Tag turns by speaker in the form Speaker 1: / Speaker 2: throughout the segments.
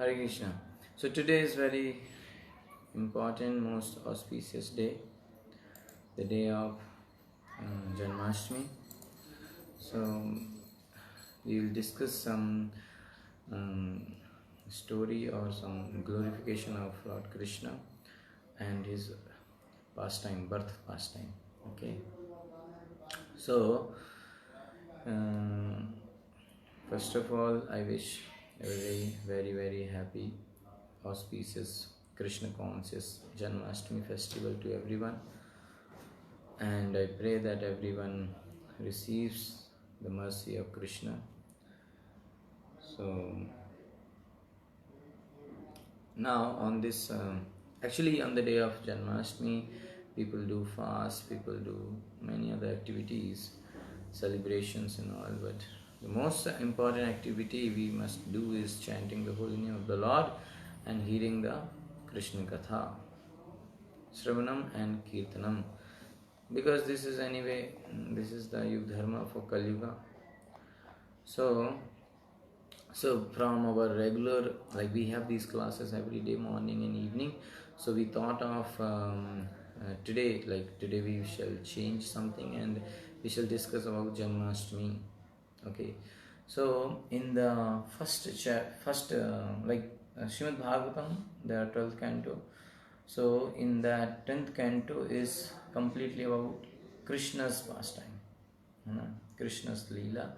Speaker 1: Hare Krishna. So today is very important, most auspicious day, the day of Janmashtami. So we will discuss some um, story or some glorification of Lord Krishna and his pastime, birth pastime. Okay. So first of all, I wish a very happy, auspicious, Krishna conscious Janmashtami festival to everyone, and I pray that everyone receives the mercy of Krishna. So now on this, actually on the day of Janmashtami, people do fast, people do many other activities, celebrations and all, but the most important activity we must do is chanting the holy name of the Lord and hearing the Krishna Katha, Shravanam and Kirtanam. Because this is anyway, this is the Yug Dharma for Kali Yuga. So from our regular, like we have these classes every day, morning and evening. So we thought of today we shall change something and we shall discuss about Janmashtami. Okay, so in the first Srimad Bhagavatam, the 12th canto. So in that 10th canto is completely about Krishna's pastime, Krishna's Leela.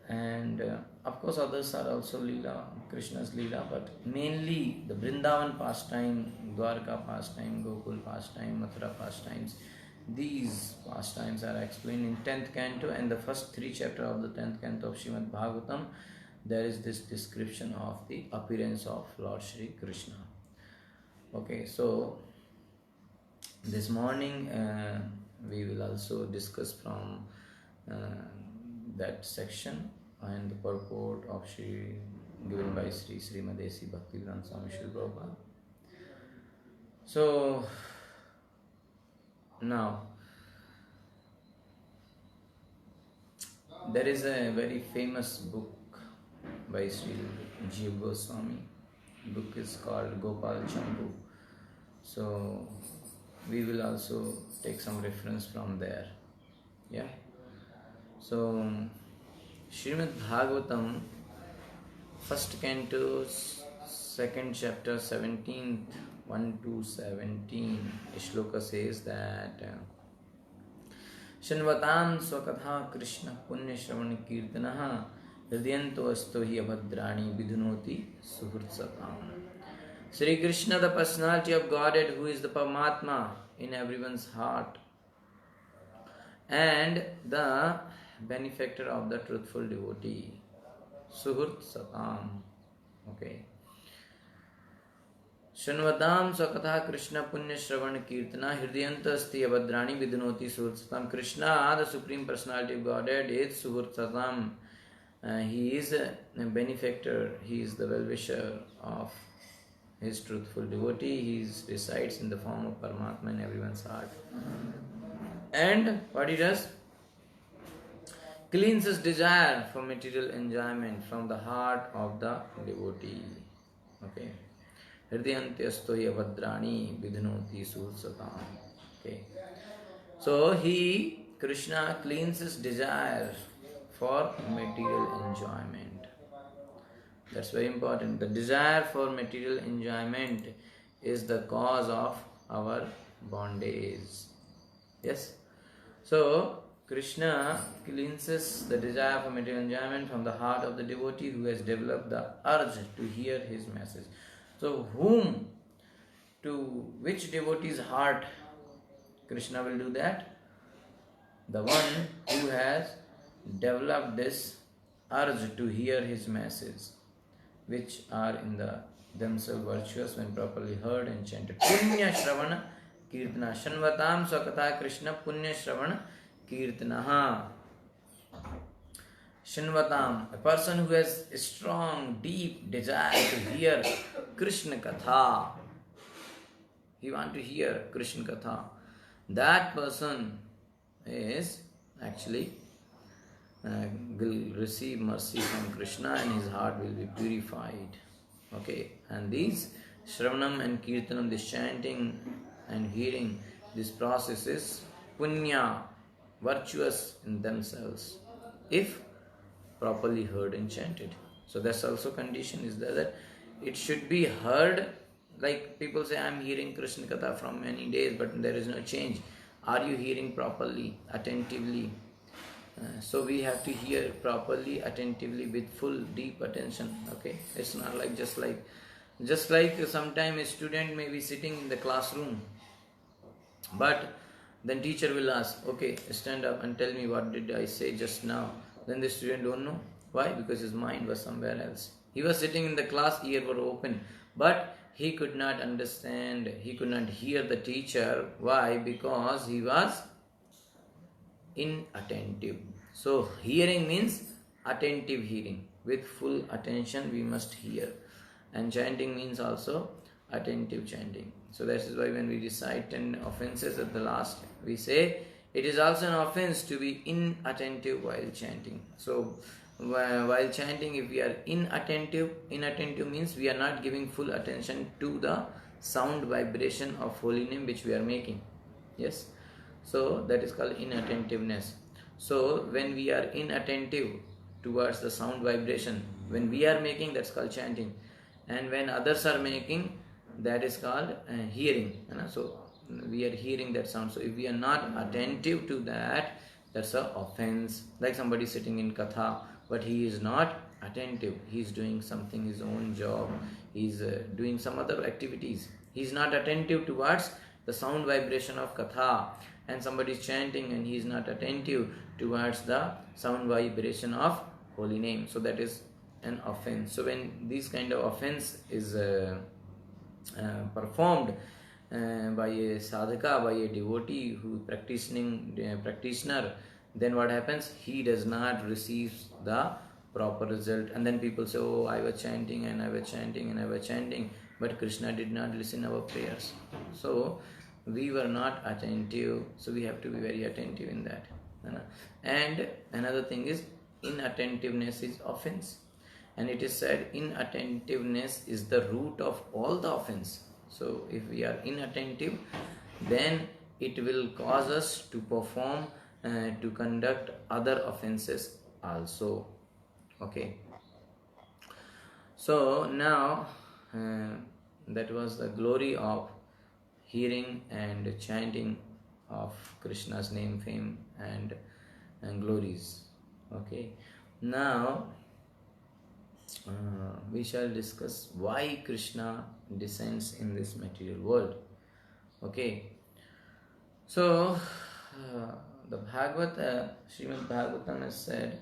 Speaker 1: And of course others are also Leela, Krishna's Leela, but mainly the Vrindavan pastime, Dwarka pastime, Gokul pastime, Mathura pastimes. These pastimes are explained in 10th canto, and the first 3 chapters of the 10th canto of Srimad Bhagavatam, there is this description of the appearance of Lord Shri Krishna. Okay, so this morning we will also discuss from that section and the purport of Shri given by Sri Srimadesi Bhaktivedanta Swami Srila Prabhupada. So now there is a very famous book by Sri Jiva Goswami. The book is called Gopal Champu. So we will also take some reference from there. Yeah. So Srimad Bhagavatam, first canto, second chapter, 17th, 1 to 17, Shloka says that Shanvatam Swakatha Krishna Punya Shravan Kirtanaha Hridyanto Asto Hi Abhadrani Vidunoti Suhurtsatam. Sri Krishna, the personality of Godhead, who is the Paramatma in everyone's heart, and the benefactor of the truthful devotee, Suhurt Satam. Okay. Shanvadam Swakatha Krishna Punya Shravan Kirtana Hridayanta Asti Abhadrani Vidunoti Suhurt Satam. Krishna, the Supreme Personality of Godhead, is Suhurt Satam. He is a benefactor, he is the well-wisher of his truthful devotee. He resides in the form of Paramatma in everyone's heart. And what he does? Cleanses desire for material enjoyment from the heart of the devotee. Okay. Hridyantesto hi abhadrani vidhanoti suhsatam. Okay. So he, Krishna, cleanses desire for material enjoyment. That's very important. The desire for material enjoyment is the cause of our bondage. Yes? So Krishna cleanses the desire for material enjoyment from the heart of the devotee who has developed the urge to hear his message. So which devotee's heart Krishna will do that? The one who has developed this urge to hear his message, which are in themselves virtuous when properly heard and chanted. Punya Shravana Kirtana. Shanvatam Swakatha Krishna Punya Shravana Kirtanaha. Shanvatam, a person who has a strong, deep desire to hear Krishna Katha. He wants to hear Krishna Katha. That person is actually will receive mercy from Krishna and his heart will be purified. Okay, and these Shravanam and Kirtanam, this chanting and hearing, this process is punya, virtuous in themselves, if properly heard and chanted. So that's also condition is there that it should be heard. Like people say, I'm hearing Krishna Katha from many days, but there is no change. Are you hearing properly, attentively? So we have to hear properly, attentively, with full deep attention. Okay, it's not like just like sometime a student may be sitting in the classroom, but then teacher will ask, okay, stand up and tell me what did I say just now. Then the student don't know. Why? Because his mind was somewhere else. He was sitting in the class, ear were open, but he could not understand, he could not hear the teacher. Why? Because he was inattentive. So hearing means attentive hearing. With full attention we must hear. And chanting means also attentive chanting. So that is why when we recite 10 offenses at the last, we say it is also an offense to be inattentive while chanting. So while chanting, if we are inattentive means we are not giving full attention to the sound vibration of holy name which we are making. Yes. So that is called inattentiveness. So when we are inattentive towards the sound vibration, when we are making, that's called chanting. And when others are making, that is called hearing. So we are hearing that sound. So if we are not attentive to that, that's an offense. Like somebody sitting in katha, but he is not attentive. He is doing something, his own job. He is doing some other activities. He is not attentive towards the sound vibration of katha. And somebody is chanting and he is not attentive towards the sound vibration of holy name. So that is an offense. So when this kind of offense is performed by a sadhaka, by a devotee who practitioner, then what happens? He does not receive the proper result. And then people say, oh, I was chanting and I was chanting and I was chanting, but Krishna did not listen our prayers. So we were not attentive. So we have to be very attentive in that. And another thing is, inattentiveness is offense. And it is said inattentiveness is the root of all the offense. So if we are inattentive, then it will cause us to perform, to conduct other offenses also. Okay. So now that was the glory of hearing and chanting of Krishna's name, fame and glories. Okay. Now we shall discuss why Krishna descends in this material world. Okay. So the Bhagavata, Srimad Bhagavatam has said,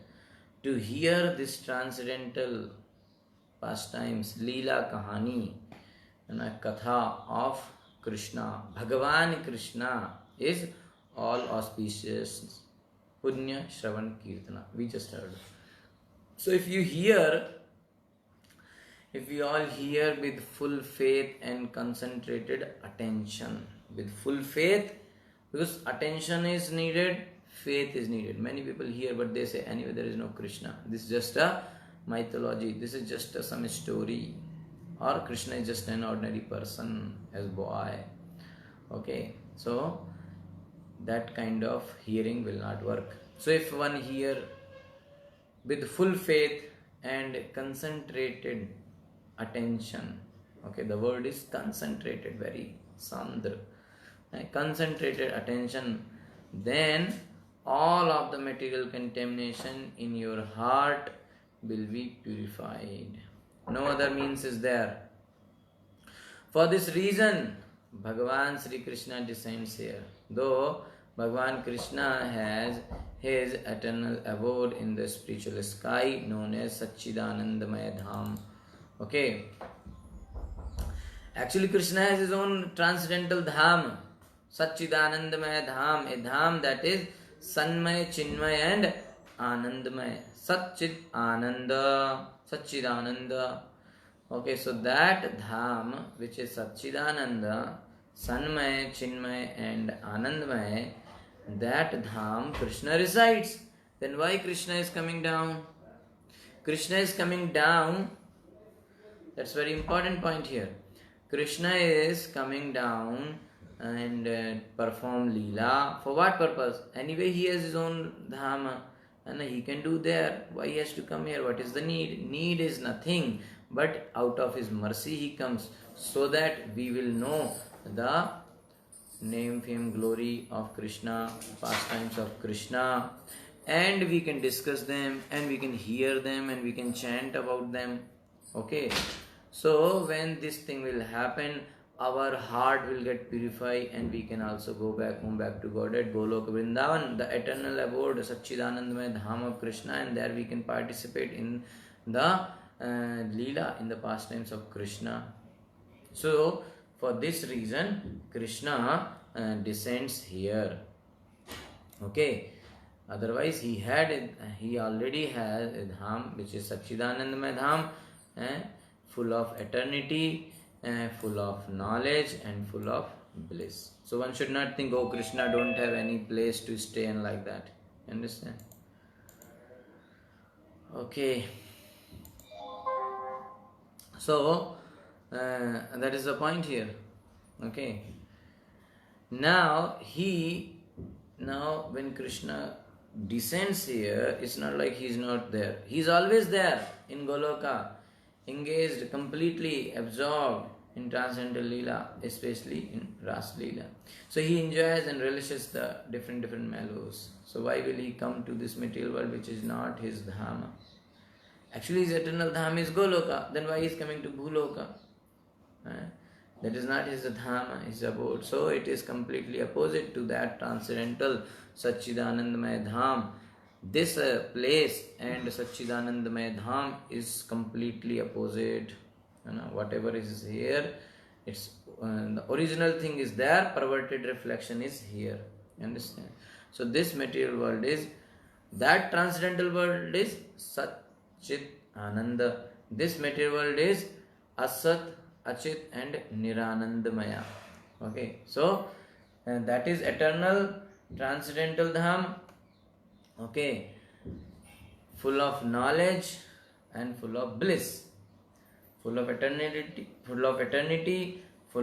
Speaker 1: to hear this transcendental pastimes, Leela Kahani, and a Katha of Krishna, Bhagavan Krishna, is all auspicious. Punya Shravan Kirtana. We just heard. So if we all hear with full faith and concentrated attention, with full faith, because attention is needed, faith is needed. Many people hear, but they say, anyway, there is no Krishna. This is just a mythology. This is just some story. Or Krishna is just an ordinary person as boy. Okay. So that kind of hearing will not work. So if one hear with full faith and concentrated attention, okay, the word is concentrated, very sandra, concentrated attention, then all of the material contamination in your heart will be purified. No other means is there. For this reason, Bhagavan Sri Krishna descends here. Though Bhagavan Krishna has his eternal abode in the spiritual sky known as Satchidanandamaya Dham. Okay. Actually, Krishna has his own transcendental Dham, Satchidanandamaya Dham, a Dham that is Sanmay, Chinmay and Anandamay. Satchid Ananda, Satchidananda. Okay, so that Dham, which is Satchidananda, Sanmay, Chinmay and Anandamay, that Dham Krishna resides. Then why Krishna is coming down? Krishna is coming down That's very important point here. Krishna is coming down and perform Leela. For what purpose? Anyway, he has his own Dhama and he can do there. Why he has to come here? What is the need? Need is nothing, but out of his mercy he comes, so that we will know the name, fame, glory of Krishna, pastimes of Krishna, and we can discuss them and we can hear them and we can chant about them. Okay, so when this thing will happen, our heart will get purified and we can also go back home, back to God at Golok Vrindavan, the eternal abode, Satchidanandamaya Dham of Krishna, and there we can participate in the Leela, in the pastimes of Krishna. So for this reason, Krishna descends here. Okay. Otherwise, he already has a dham, which is Satchidanandamaya Dham, full of eternity, full of knowledge, and full of bliss. So one should not think, oh, Krishna don't have any place to stay and like that. Understand? Okay. So that is the point here. Okay. Now when Krishna descends here, it's not like he's not there. He's always there in Goloka, engaged, completely absorbed in transcendental Leela, especially in Ras Leela. So he enjoys and relishes the different mellows. So why will he come to this material world which is not his Dhama? Actually his eternal Dhama is Goloka. Then why he is coming to Bhuloka? That is not his Dhama, his abode. So it is completely opposite to that transcendental Satchidanandamaya Dham. This place and Satchidanandamaya Dham is completely opposite. Whatever is here, it's the original thing is there, perverted reflection is here. You understand? So this material world is, that transcendental world is Sat Chit Ananda. This material world is Asat, Achit and Niranandamaya. Okay, so that is eternal transcendental Dham. Okay, full of knowledge and full of bliss, full of eternity, full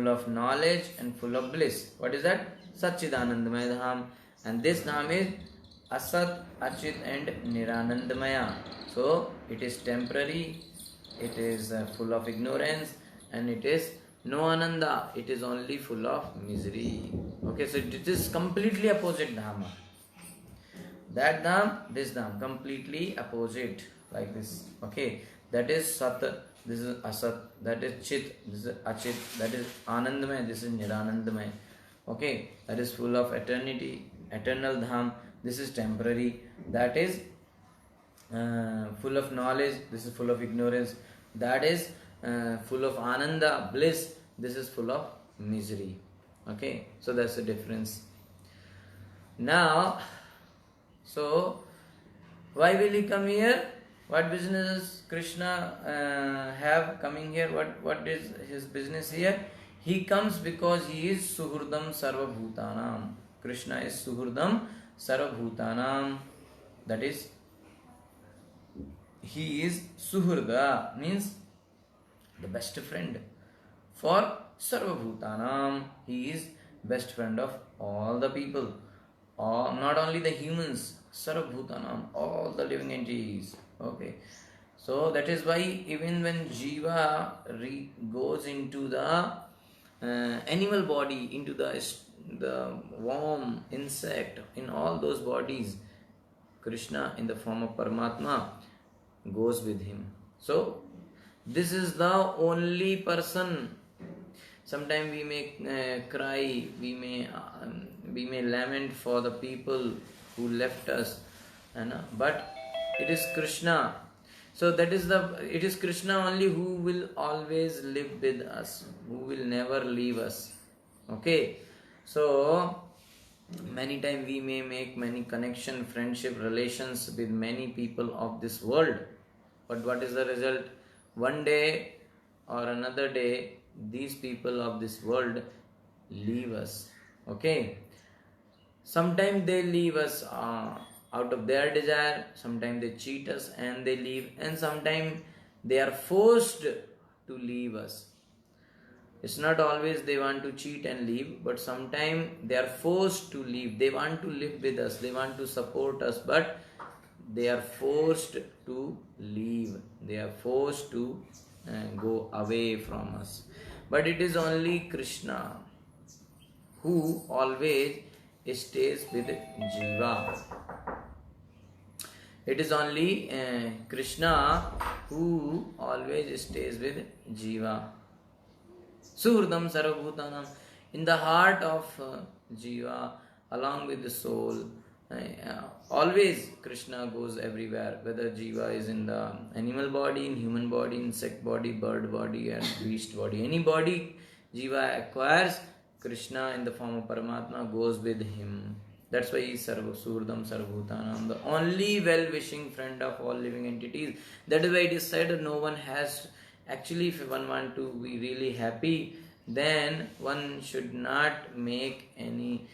Speaker 1: of knowledge and full of bliss. What is that? Satchidanandamaya Dham. And this Dham is Asat, Achit and Niranandamaya. So it is temporary, it is full of ignorance, and it is no ananda, it is only full of misery. Okay, so it is completely opposite Dhamma. That Dham, this Dham, completely opposite, like this. Okay, that is Sat, this is Asat, that is Chit, this is Achit, that is Anandamaya, this is Niranandamaya. Okay, that is full of eternity, eternal Dham, this is temporary, that is full of knowledge, this is full of ignorance, that is full of ananda, bliss, this is full of misery. Okay, so that's the difference. Now, so why will he come here? What business does Krishna have coming here? What is his business here? He comes because he is Suhurdam Sarvabhutanam. Krishna is Suhurdam Sarvabhutanam. That is, he is Suhurda, means the best friend for Sarvabhutanam. He is best friend of all the people, or not only the humans, Sarvabhutanam, all the living entities. Okay, so that is why even when Jiva goes into the animal body, into the worm, insect, in all those bodies, Krishna in the form of Paramatma goes with him. So this is the only person. Sometimes we may cry, we may lament for the people who left us, but it is Krishna. So it is Krishna only who will always live with us, who will never leave us. Okay, so many times we may make many connection, friendship, relations with many people of this world, but what is the result? One day or another day, these people of this world leave us. Okay, sometimes they leave us out of their desire, sometimes they cheat us and they leave, and sometimes they are forced to leave us. It's not always they want to cheat and leave, but sometimes they are forced to leave. They want to live with us, they want to support us, but they are forced to leave. They are forced to go away from us. But it is only Krishna who always stays with Jiva. It is only Krishna who always stays with Jiva. Surdam Sarvabhutanam. In the heart of Jiva, along with the soul, always Krishna goes everywhere. Whether Jiva is in the animal body, in human body, insect body, bird body, and beast body. Any body Jiva acquires, Krishna in the form of Paramatma goes with him. That's why he is Surdam Sarvabhutanam, the only well-wishing friend of all living entities. That is why it is said that no one has. Actually, if one want to be really happy, then one should not make any.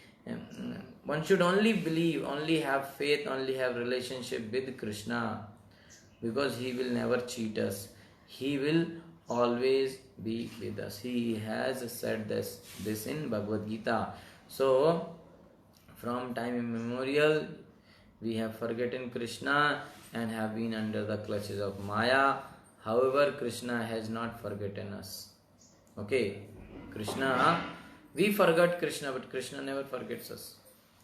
Speaker 1: One should only believe, only have faith, only have relationship with Krishna, because he will never cheat us. He will always be with us. He has said this in Bhagavad Gita. So, from time immemorial, we have forgotten Krishna and have been under the clutches of Maya. However, Krishna has not forgotten us. Okay, Krishna, we forgot Krishna, but Krishna never forgets us.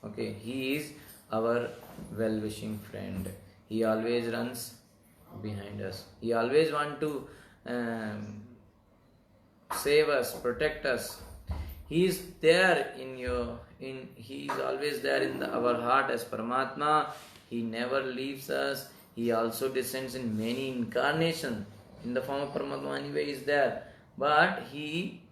Speaker 1: Okay, he is our well-wishing friend. He always runs behind us. He always wants to save us, protect us. He is there he is always there in our heart as Paramatma. He never leaves us. He also descends in many incarnations. In the form of Paramatma anyway he is there. But he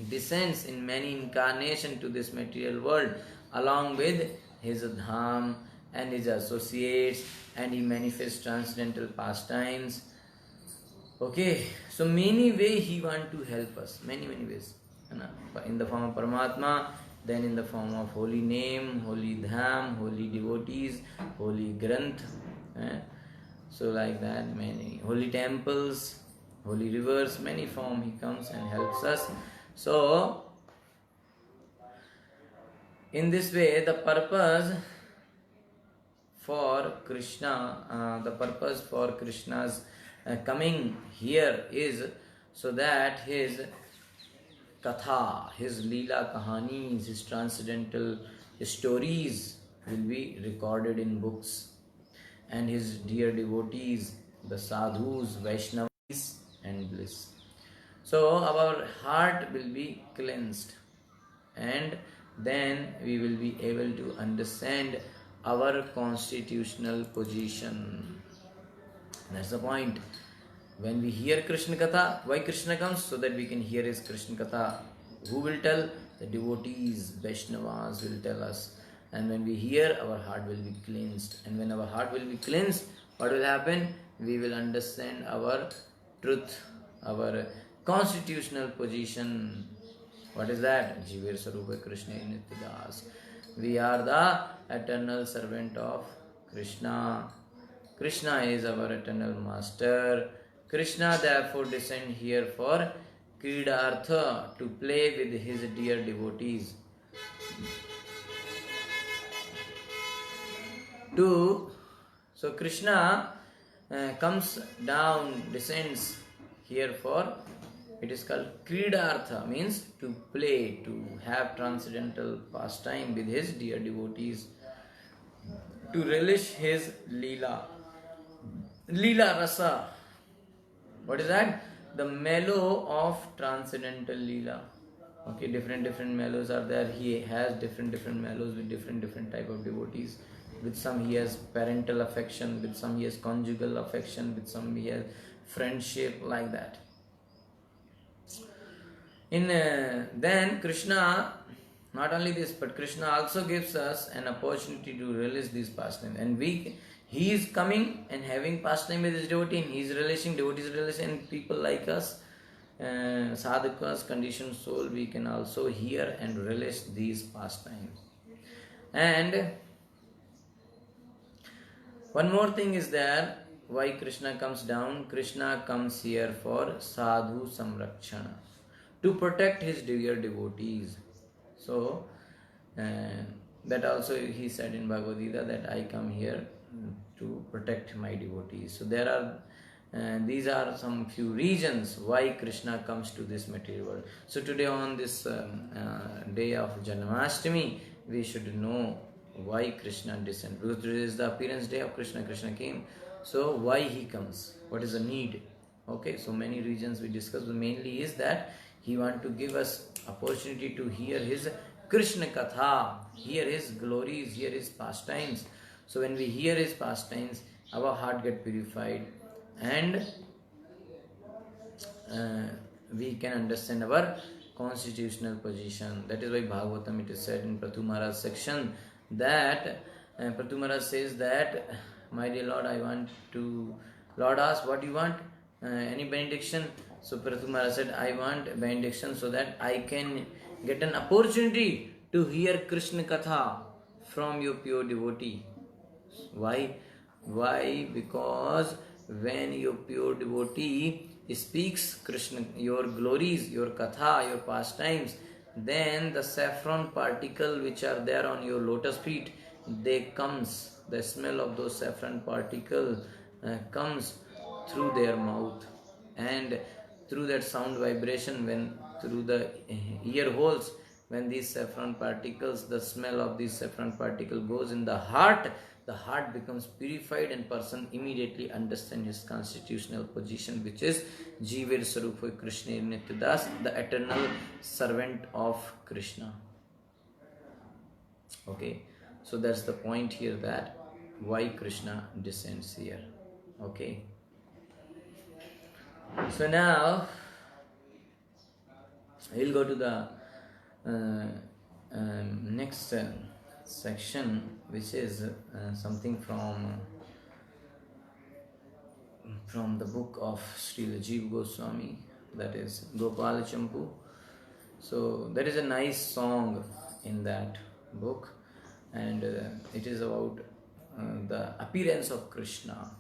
Speaker 1: descends in many incarnations to this material world along with his dham and his associates, and he manifests transcendental pastimes. Okay, so many ways he wants to help us. Many ways. In the form of Paramatma, then in the form of holy name, holy dham, holy devotees, holy granth. So like that, many holy temples, holy rivers, many form he comes and helps us. So, in this way, the purpose for Krishna's coming here is so that his katha, his leela kahanis, his transcendental stories will be recorded in books, and his dear devotees, the sadhus, Vaishnavas and bliss. So our heart will be cleansed, and then we will be able to understand our constitutional position. That's the point. When we hear Krishna Katha, why Krishna comes? So that we can hear his Krishna Katha. Who will tell? The devotees, Vaishnavas will tell us. And when we hear, our heart will be cleansed. And when our heart will be cleansed, what will happen? We will understand our truth, our constitutional position. What is that? Jiver Sarupa Krishna Nityadas. We are the eternal servant of Krishna. Krishna is our eternal master. Krishna therefore descend here for Kridartha, to play with his dear devotees. So Krishna comes down, descends here for, it is called Kridartha, means to play, to have transcendental pastime with his dear devotees, to relish his Leela. Leela Rasa. What is that? The mellow of transcendental Leela. Okay, different mellows are there. He has different mellows with different type of devotees. With some he has parental affection, with some he has conjugal affection, with some he has friendship, like that. Then Krishna, not only this, but Krishna also gives us an opportunity to realize these pastimes, and he is coming and having pastime with his devotee, and he is relishing, devotees relishing, and people like us, sadhakas, conditioned soul, we can also hear and relish these pastimes. And one more thing is there, why Krishna comes down? Krishna comes here for sadhu samrakshana, to protect his dear devotees. So that also he said in Bhagavad Gita that I come here to protect my devotees. So there are these are some few reasons why Krishna comes to this material world. So today on this day of Janmashtami, we should know why Krishna descended. Because today is the appearance day of Krishna. Krishna came. So why he comes? What is the need? Okay, so many reasons we discussed. Mainly is that he want to give us opportunity to hear his Krishna Katha, hear his glories, hear his pastimes. So when we hear his pastimes, our heart get purified and we can understand our constitutional position. That is why Bhagavatam it is said in Prathu Maharaj section that Prathu Maharaj says that, my dear Lord, I want to, Lord asked, what do you want? Any benediction? So Prathu Maharaj said, I want benediction so that I can get an opportunity to hear Krishna Katha from your pure devotee. Why? Why? Because when your pure devotee speaks Krishna, your glories, your katha, your pastimes, then the saffron particle which are there on your lotus feet, they comes, the smell of those saffron particle comes through their mouth, and through that sound vibration, when through the ear holes, when these saffron particles, the smell of these saffron particle goes in the heart becomes purified and person immediately understands his constitutional position, which is Jeevir Sarupa Krishna Nityadas, the eternal servant of Krishna. Okay, so that's the point here, that why Krishna descends here. Okay, so now we'll go to the next section, which is something from the book of Srila Jiva Goswami, that is Gopala Champu. So there is a nice song in that book, and it is about the appearance of Krishna.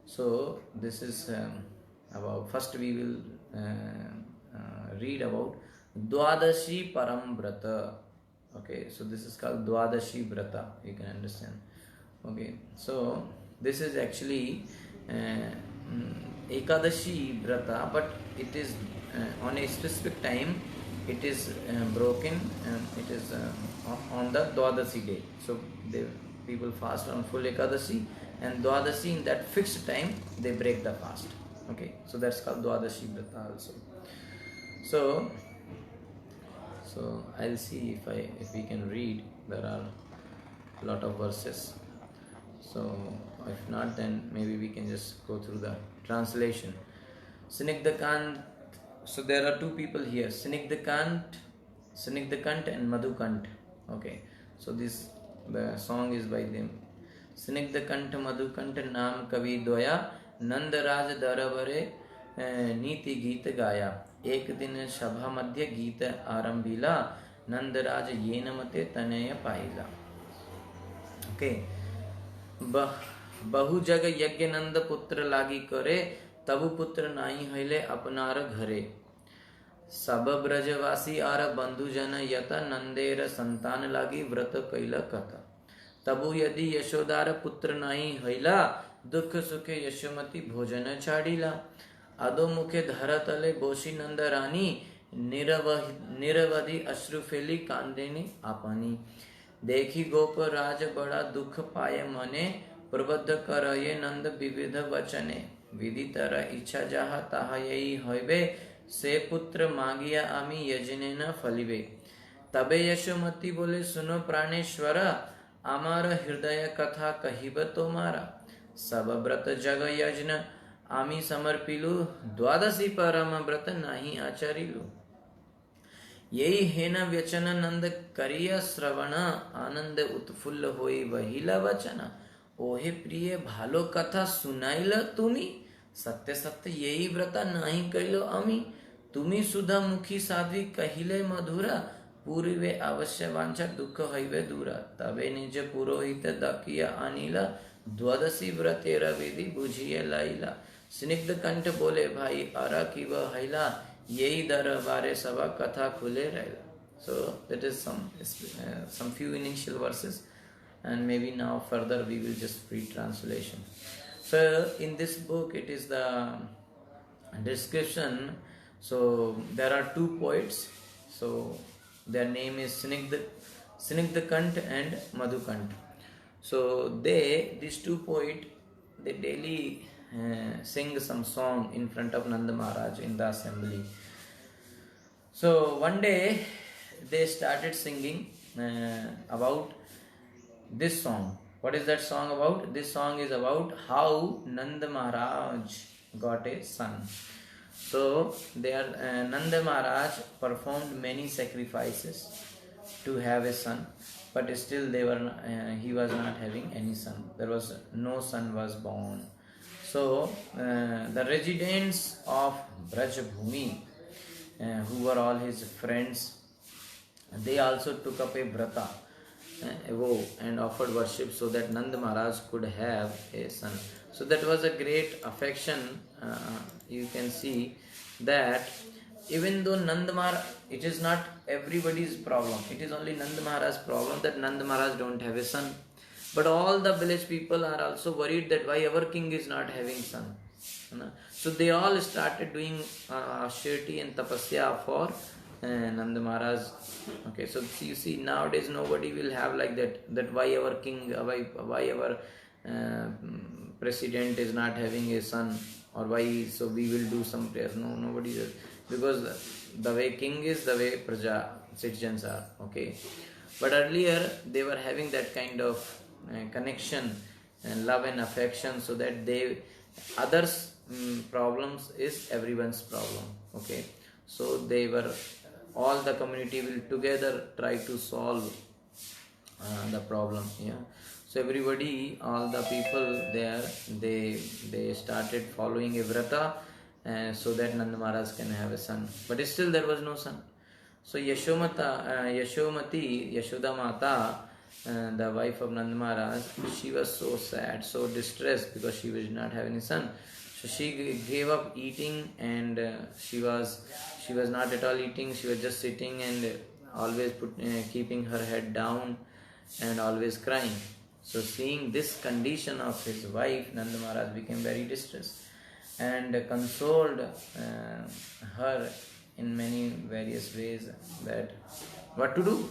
Speaker 1: So this is about, first we will read about Dwadashi Parambrata. Okay, so this is called Dwadashi Brata, you can understand. Okay, so this is actually Ekadashi Brata, but it is on a specific time, it is broken, and it is on the Dwadashi day. So people fast on full Ekadashi, and Dwadashi, in that fixed time, they break the fast. Okay, so that's called Dwadashi Brata also. So I'll see if we can read. There are a lot of verses. So if not, then maybe we can just go through the translation. Snigdhakant. So there are two people here, Snigdhakant and Madhukant. Okay, so the song is by them. Snigdhakant Madhukant Nam Kavi Dvaya Nandaraj Daravare Niti Geeta Gaya. एक दिन सभा मध्य गीत आरंभिला नंदराज येन मते तनय पाइला. Okay, बहु जग यज्ञ नंद पुत्र लागी करे, तबु पुत्र नाई हईले अपनार घरे. सब ब्रजवासी आर बंधु जन यत नंदेर संतान लागी व्रत कैल कथ. तबु यदि यशोदार पुत्र नाई हईला, दुख सुखे यशोमती भोजन छाड़ीला. अधोमुखे धरतले बोशी नंद रानी, निरवधि अश्रु फेली कांदेनी आपानी. देखी गोप राज बड़ा दुख पाए मने, प्रबद्ध करये नंद विविध वचने. विधि तरह इच्छा जाहा ताहा यही होइबे, से पुत्र मांगिया आमी यजने न फलिबे. तबे यशोमती बोले सुनो प्राणेश्वर, आमार हृदय कथा कहिब तोमारा. सब व्रत जग यज्ञ आमी समर्पिलु, द्वादशी परम व्रत नाही आचरिलु. यही हेन व्यचन नंद करिय श्रवण, आनंद उत्फुल्ल होई वहिला वचन. ओहे प्रिय भालो कथा सुनाइल तुमी, सत्य सत्य यही व्रत नाही कैलो अमी. तुमी सुधा मुखी साध्वी कहिले मधुरा, पूर्वे अवश्य वांछा दुख हईवे दूरा. तबे निज पुरोहित दकिया अनिल, द्वादशी व्रतेरा विधि बुझिए लाइला, स्निग्ध कंठ बोले भाई आरा की वह हैला, यही दरबारे सभा कथा खुले रहला. So that is some few initial verses, and maybe now further we will just read translation. So in this book it is the description. So there are two poets. So their name is Snigdhakant and Madhukant. So these two poets, they daily sing some song in front of Nanda Maharaj in the assembly. So one day they started singing about this song. What is that song about? This song is about how Nanda Maharaj got a son. So Nanda Maharaj performed many sacrifices to have a son, but still he was not having any son. There was no son was born. So the residents of Brajabhumi, who were all his friends, they also took up a vrata, a vow, and offered worship so that Nanda Maharaj could have a son. So that was a great affection. You can see that even though Nanda Maharaj, it is not everybody's problem. It is only Nanda Maharaj's problem that Nanda Maharaj don't have a son. But all the village people are also worried that why our king is not having son. So they all started doing Shirti and Tapasya for Nanda Maharaj. Okay, so you see nowadays nobody will have like that why our king, why our president is not having a son, or why, so we will do some prayers. No, nobody does. Because the way king is, the way praja, citizens are. Okay, but earlier they were having that kind of connection and love and affection, so that others problems is everyone's problem. Okay, so they were, all the community will together try to solve the problem. Yeah, so everybody, all the people there, they started following a vrata so that Nanda Maharaj can have a son, but still there was no son. So Yashomati, Yashoda Mata, the wife of Nanda Maharaj, she was so sad, so distressed because she was not having a son. So she gave up eating, and she was not at all eating. She was just sitting and always keeping her head down and always crying. So seeing this condition of his wife, Nanda Maharaj became very distressed and consoled her in many various ways that what to do.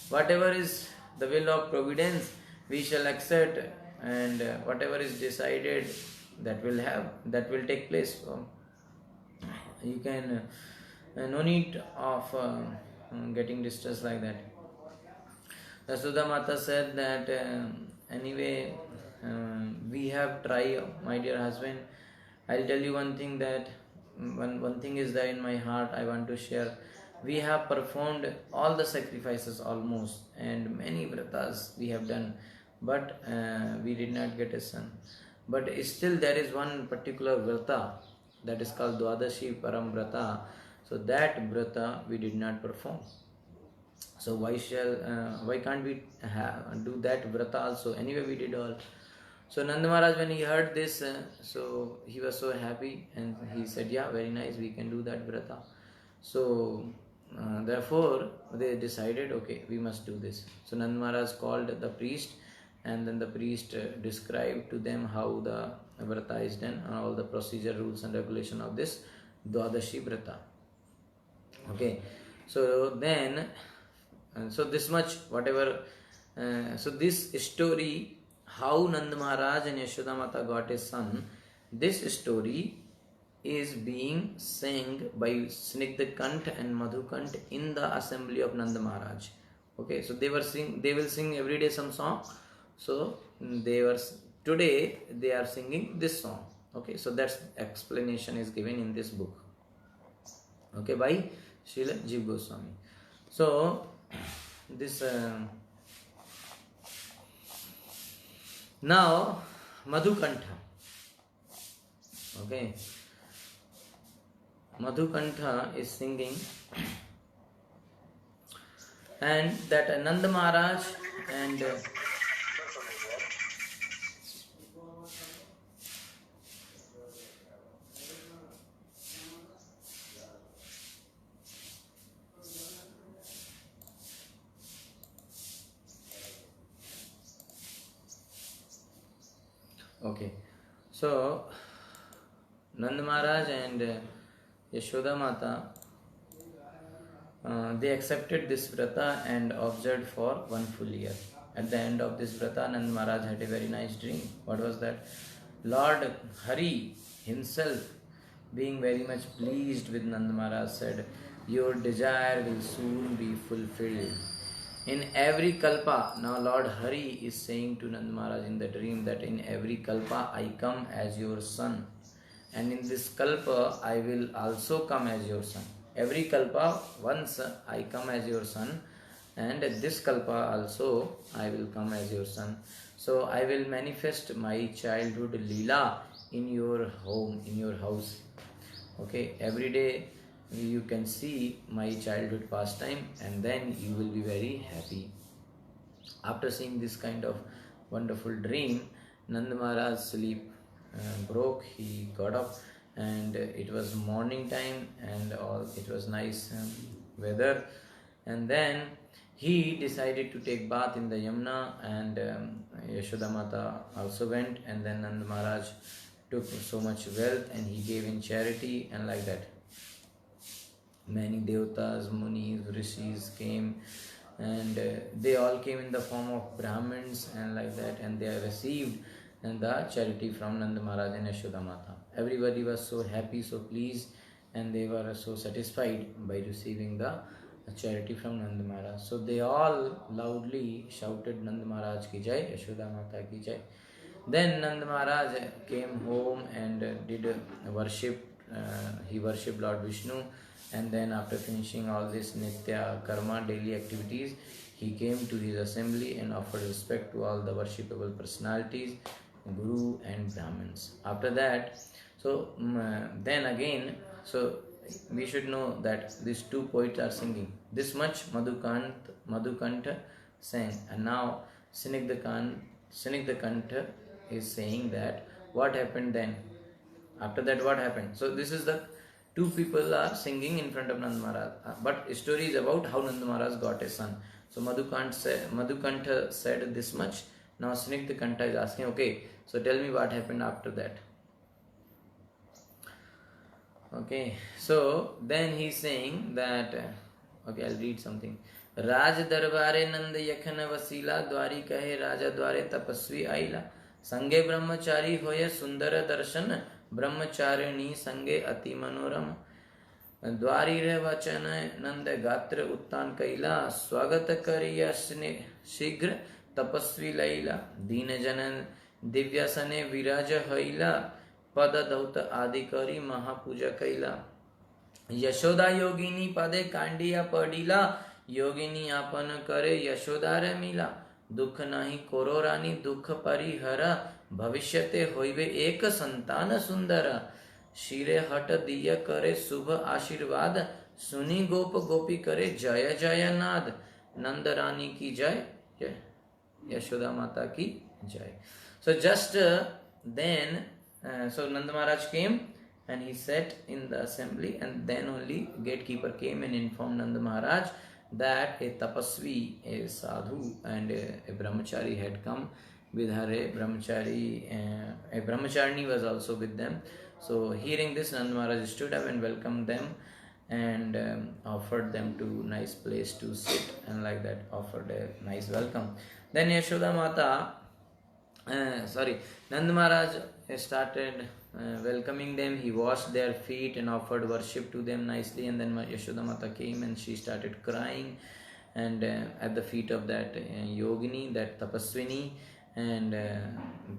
Speaker 1: Whatever is the will of providence, we shall accept, and whatever is decided, that will take place. So you can no need of getting distressed like that. Yashoda Mata said that anyway, we have tried, my dear husband. I'll tell you one thing, that one thing is there in my heart, I want to share. We have performed all the sacrifices almost, and many vratas we have done, but we did not get a son. But still there is one particular vrata that is called Dwadashi Param Vrata. So that vrata we did not perform. So why can't we do that vrata also? Anyway, we did all. So Nanda Maharaj, when he heard this, so he was so happy, and he said, yeah, very nice, we can do that vrata. So therefore they decided, okay, we must do this. So Nanda Maharaj called the priest, and then the priest described to them how the vrata is done, and all the procedure, rules and regulation of this Dwadashi vrata. Okay, so then, so this much, whatever, so this story, how Nanda Maharaj and Yashoda Mata got a son, this story is being sang by Snigdhakant and Madhukant in the assembly of Nanda Maharaj. Okay, so they will sing every day some song. So today they are singing this song. Okay, so that's explanation is given in this book. Okay, by Srila Jiva Goswami. So this now Madhukantha. Okay, Madhukantha is singing, and that Nanda Maharaj and Okay, so Nand Maharaj and Yashoda Mata, they accepted this vrata and observed for 1 full year. At the end of this vrata, Nand Maharaj had a very nice dream. What was that? Lord Hari himself, being very much pleased with Nand Maharaj, said, "Your desire will soon be fulfilled." In every kalpa, now Lord Hari is saying to Nand Maharaj in the dream that in every kalpa I come as your son, and in this kalpa I will also come as your son. Every kalpa, once I come as your son, and this kalpa also I will come as your son. So I will manifest my childhood Leela in your home, in your house. Okay, every day you can see my childhood pastime, and then you will be very happy. After seeing this kind of wonderful dream, Nand Maharaj's sleep broke. He got up, and it was morning time, and all it was nice weather. And then he decided to take bath in the Yamuna, and Yashoda Mata also went. And then Nand Maharaj took so much wealth, and he gave in charity, and like that. Many devatas, munis, rishis came, and they all came in the form of Brahmins, and like that, and they received the charity from Nand Maharaj and Yashoda Mata. Everybody was so happy, so pleased, and they were so satisfied by receiving the charity from Nand Maharaj. So they all loudly shouted Nand Maharaj ki jai, Yashoda Mata ki jai. Then Nand Maharaj came home and did worship. He worshipped Lord Vishnu, and then after finishing all this Nitya Karma daily activities, he came to his assembly and offered respect to all the worshipable personalities, Guru and Brahmins. After that, so then again, so we should know that these two poets are singing. This much Madhukanta sang, and now Snigdhakanta is saying that what happened then. After that, what happened? So this is the two people are singing in front of Nand Maharaj, but story is about how Nand Maharaj got a son. So Madhukanta said this much. Now Snigdhakanta is asking, okay, so tell me what happened after that. Okay, so then he's saying that, okay, I'll read something. राज दरबारे नंद यखन वसीला, द्वारी कहे राजा द्वारे तपस्वी आईला, संगे ब्रह्मचारी होय सुंदर दर्शन, ब्रह्मचारिणी संगे अति मनोरम, द्वारी रे वचन नंद गात्र उत्तान कैला, स्वागत करिय शीघ्र तपस्वी लैला, दीन जन दिव्यसने विराज हैला, पद दौत आदि करी महापूजा कैला, यशोदा योगिनी पदे कांडिया पडिला, योगिनी आपन करे यशोदा रे मिला, दुख नहीं कोरो रानी दुख परिहर, भविष्यते होइबे एक संतान सुंदर, शिरे हट दिय करे शुभ आशीर्वाद, सुनी गोप गोपी करे जय जय नाद, नंद रानी की जय, यशोदा माता की जय. So just then, so Nand Maharaj came and he sat in the assembly, and then only gatekeeper came and informed Nand Maharaj that a tapasvi, a sadhu and a brahmachari had come with her. A brahmacharini was also with them. So hearing this, Nand Maharaj stood up and welcomed them, and offered them to nice place to sit, and like that offered a nice welcome. Then Yashoda Mata, Nand Maharaj started welcoming them. He washed their feet and offered worship to them nicely, and then Yashoda Mata came and she started crying, and at the feet of that yogini, that tapaswini, and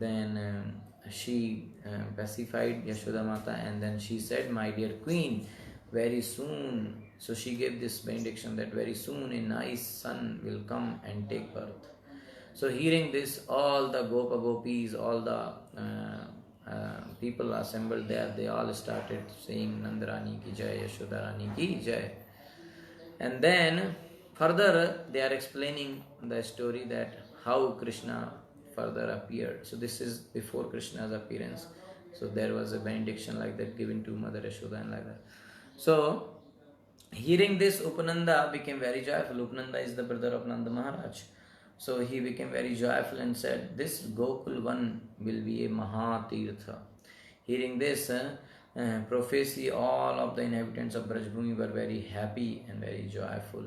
Speaker 1: then she pacified Yashoda Mata, and then she said, "My dear queen, very soon," so she gave this benediction that very soon a nice son will come and take birth. So hearing this, all the Gopa Gopis, all the people assembled there, they all started saying Nandarani ki jai, Yashodarani ki jai. And then further they are explaining the story that how Krishna further appeared. So this is before Krishna's appearance. So there was a benediction like that given to Mother Yashoda and like that. So hearing this, Upananda became very joyful. Upananda is the brother of Nanda Maharaj. So he became very joyful and said, "This Gokul one will be a Mahatirtha." Hearing this prophecy, all of the inhabitants of Brajbhumi were very happy and very joyful.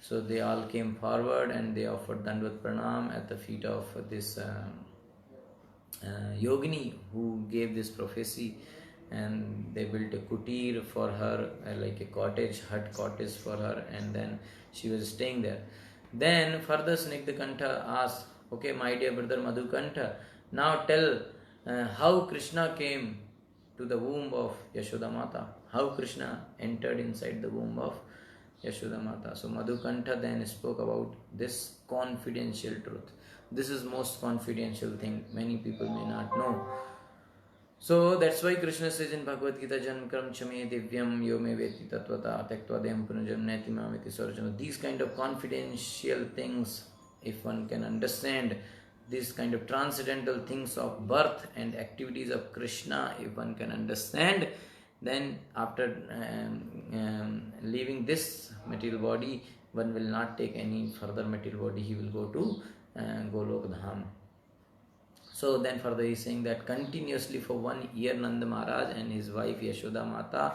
Speaker 1: So they all came forward and they offered Dandvat Pranam at the feet of this yogini who gave this prophecy, and they built a kutir for her, like a cottage, hut cottage for her, and then she was staying there. Then further Snigdhakantha asked, "Okay, my dear brother Madhukantha, now tell how Krishna came to the womb of Yashoda Mata, how Krishna entered inside the womb of Yashoda Mata." So Madhukantha then spoke about this confidential truth. This is most confidential thing, many people may not know. So that's why Krishna says in Bhagavad Gita, "Janam karam chame divyam yo me veti tatvata tektva deyam punajam neti mamiti sarjana." These kind of confidential things, if one can understand these kind of transcendental things of birth and activities of Krishna, if one can understand, then after leaving this material body, one will not take any further material body. He will go to Golok Dham. So then further he is saying that continuously for 1 year Nanda Maharaj and his wife Yashoda Mata,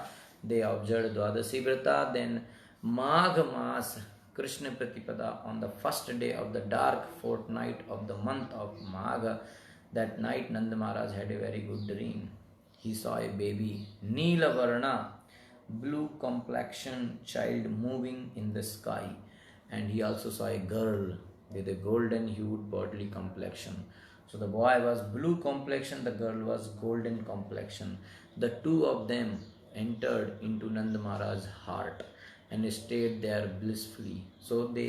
Speaker 1: they observed Dwadasi Vrata. Then Magh Mas Krishna Pratipada, on the first day of the dark fortnight of the month of Magh, that night Nanda Maharaj had a very good dream. He saw a baby, Neela Varna, blue complexion child moving in the sky, and he also saw a girl with a golden hued bodily complexion. So the boy was blue complexion, the girl was golden complexion. The two of them entered into Nanda Maharaj's heart and stayed there blissfully. So they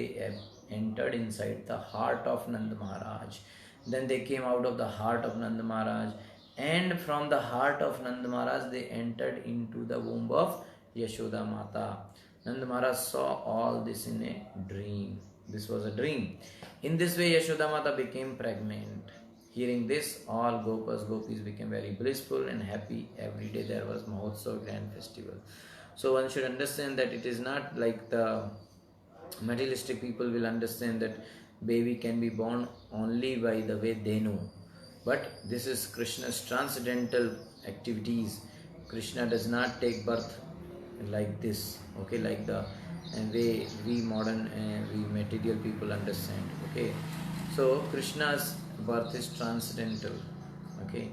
Speaker 1: entered inside the heart of Nanda Maharaj. Then they came out of the heart of Nanda Maharaj, and from the heart of Nanda Maharaj they entered into the womb of Yashoda Mata. Nanda Maharaj saw all this in a dream. This was a dream. In this way Yashoda Mata became pregnant. Hearing this, all Gopas, Gopis became very blissful and happy. Every day there was Mahotsav, grand festival. So one should understand that it is not like the materialistic people will understand that baby can be born only by the way they know. But this is Krishna's transcendental activities. Krishna does not take birth like this, okay, like the way we modern, we material people understand, okay. So Krishna's birth is transcendental, okay.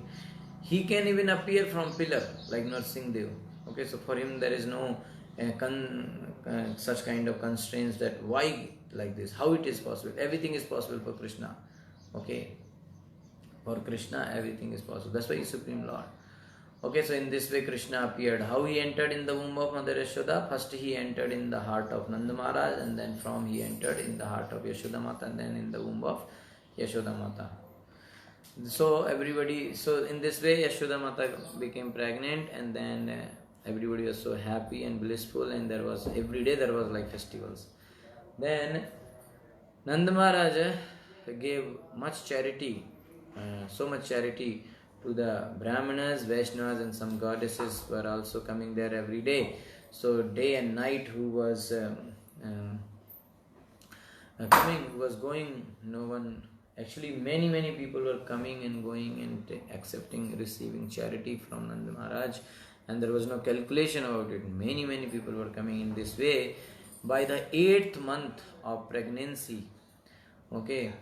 Speaker 1: He can even appear from pillar like Narsingh-dev, okay. So for him there is no such kind of constraints that why like this, how it is possible. Everything is possible for Krishna, okay. For Krishna everything is possible. That's why he is Supreme Lord. Okay, so in this way Krishna appeared. How he entered in the womb of Mother Yashoda? First he entered in the heart of Nanda Maharaj, and then from he entered in the heart of Yashoda Mata, and then in the womb of Yashoda Mata. So everybody, so in this way Yashoda Mata became pregnant, and then everybody was so happy and blissful, and there was every day there was like festivals. Then Nanda Maharaj gave much charity, so much charity to the Brahmanas, Vaishnavas, and some goddesses were also coming there every day. So day and night who was coming, who was going, no one, actually many people were coming and going and accepting, receiving charity from Nanda Maharaj, and there was no calculation about it. Many people were coming in this way. By the 8th month of pregnancy, okay,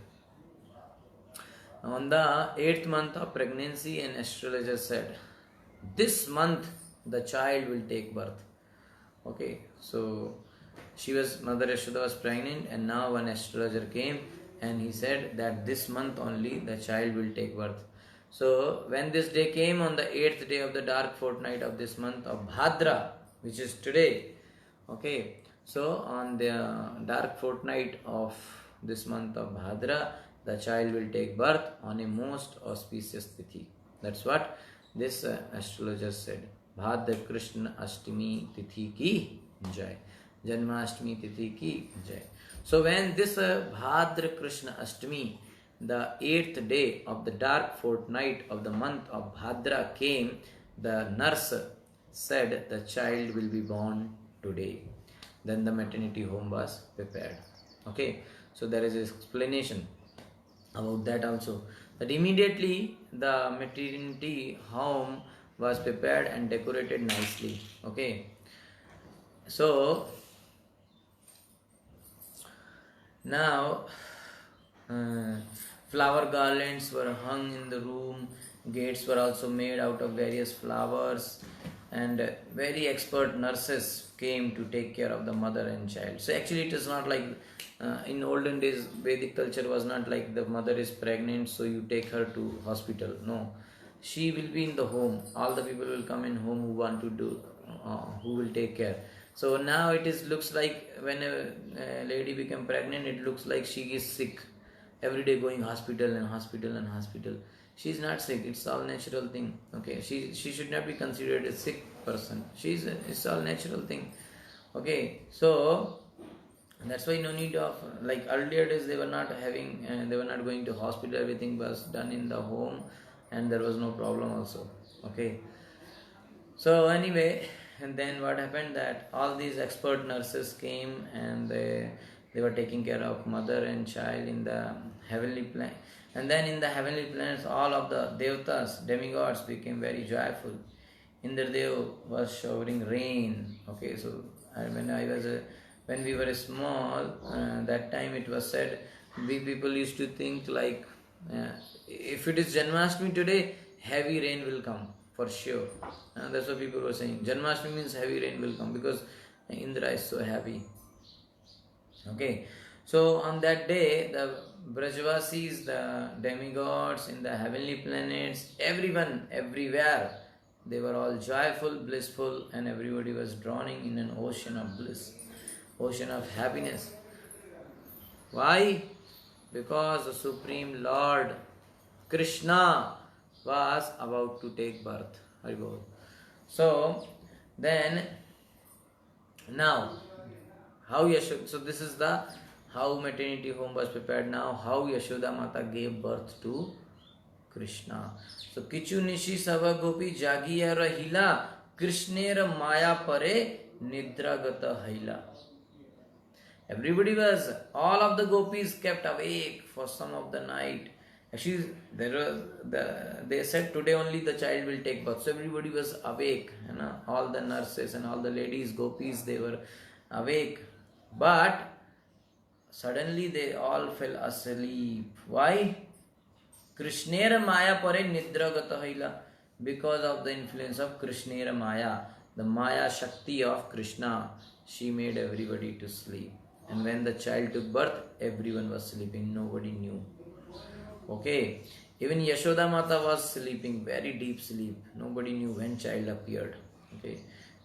Speaker 1: on the 8th month of pregnancy, an astrologer said, "This month the child will take birth." Okay, so Mother Yashoda was pregnant, and now one astrologer came and he said that this month only the child will take birth. So when this day came, on the 8th day of the dark fortnight of this month of Bhadra, which is today, okay, so on the dark fortnight of this month of Bhadra, the child will take birth on a most auspicious tithi. That's what this astrologer said. Bhadra Krishna Ashtami Tithi ki jai. Janmashtami Tithi ki jai. So when this Bhadra Krishna Ashtami, the 8th day of the dark fortnight of the month of Bhadra came, the nurse said the child will be born today. Then the maternity home was prepared. Okay. So there is an explanation about that also. That immediately the maternity home was prepared and decorated nicely. Okay. So now flower garlands were hung in the room, gates were also made out of various flowers, and very expert nurses came to take care of the mother and child. So actually, it is not like in olden days, Vedic culture was not like the mother is pregnant, so you take her to hospital. No, she will be in the home. All the people will come in home who want to do, who will take care. So now it is looks like when a lady become pregnant, it looks like she is sick. Every day going hospital and hospital and hospital. She is not sick. It's all natural thing. Okay, she should not be considered a sick person. It's all natural thing. Okay, so that's why no need of like earlier days they were not having they were not going to hospital. Everything was done in the home, and there was no problem also. Okay. So anyway, and then what happened that all these expert nurses came and they were taking care of mother and child in the heavenly plane. And then in the heavenly planets, all of the devatas, demigods became very joyful. Indradev was showering rain. Okay, so when we were small, that time it was said we people used to think like if it is Janmashtami today, heavy rain will come for sure. That's what people were saying. Janmashtami means heavy rain will come because Indra is so happy. Okay, so on that day, the Brajvasis, the demigods in the heavenly planets, everyone, everywhere, they were all joyful, blissful, and everybody was drowning in an ocean of bliss, ocean of happiness. Why? Because the Supreme Lord Krishna was about to take birth. Haribol. So then now how Yashoda, so this is the how maternity home was prepared. Now how Yashoda Mata gave birth to Krishna. So Kichu Nishi Sava Gopi Jagiya Rahila Krishnera Maya Pare Nidragata Haila. Everybody was, all of the gopis kept awake for some of the night. Actually, they said today only the child will take birth. So everybody was awake. All the nurses and all the ladies, gopis, they were awake. But suddenly they all fell asleep. Why? Krishnera Maya Pare Nidragata Haila. Because of the influence of Krishnera Maya, the Maya Shakti of Krishna, she made everybody to sleep. And when the child took birth, everyone was sleeping, nobody knew. Okay, even Yashoda Mata was sleeping, very deep sleep. Nobody knew when child appeared. Okay,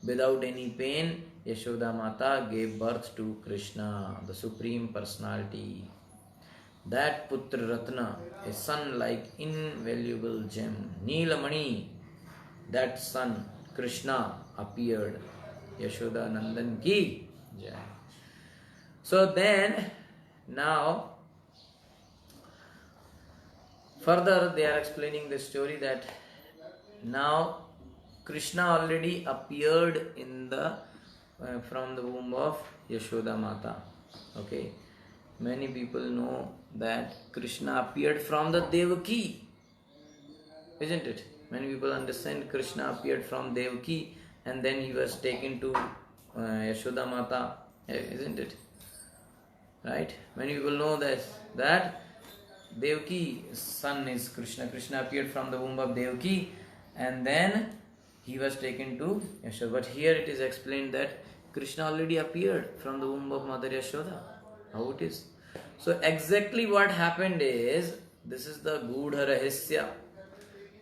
Speaker 1: without any pain, Yashoda Mata gave birth to Krishna, the Supreme Personality. That Putra Ratna, a son like invaluable gem, Neelamani, that son, Krishna, appeared. Yashoda Nandan ki jai. So then, now, further they are explaining the story that now Krishna already appeared in the from the womb of Yashoda Mata. Okay, many people know that Krishna appeared from the Devaki, isn't it? Many people understand Krishna appeared from Devaki and then he was taken to Yashoda Mata, isn't it? Right? Many people know that Devaki's son is Krishna. Krishna appeared from the womb of Devaki and then he was taken to Yashoda. But here it is explained that Krishna already appeared from the womb of Mother Yashoda. How it is? So exactly what happened is, this is the Gudha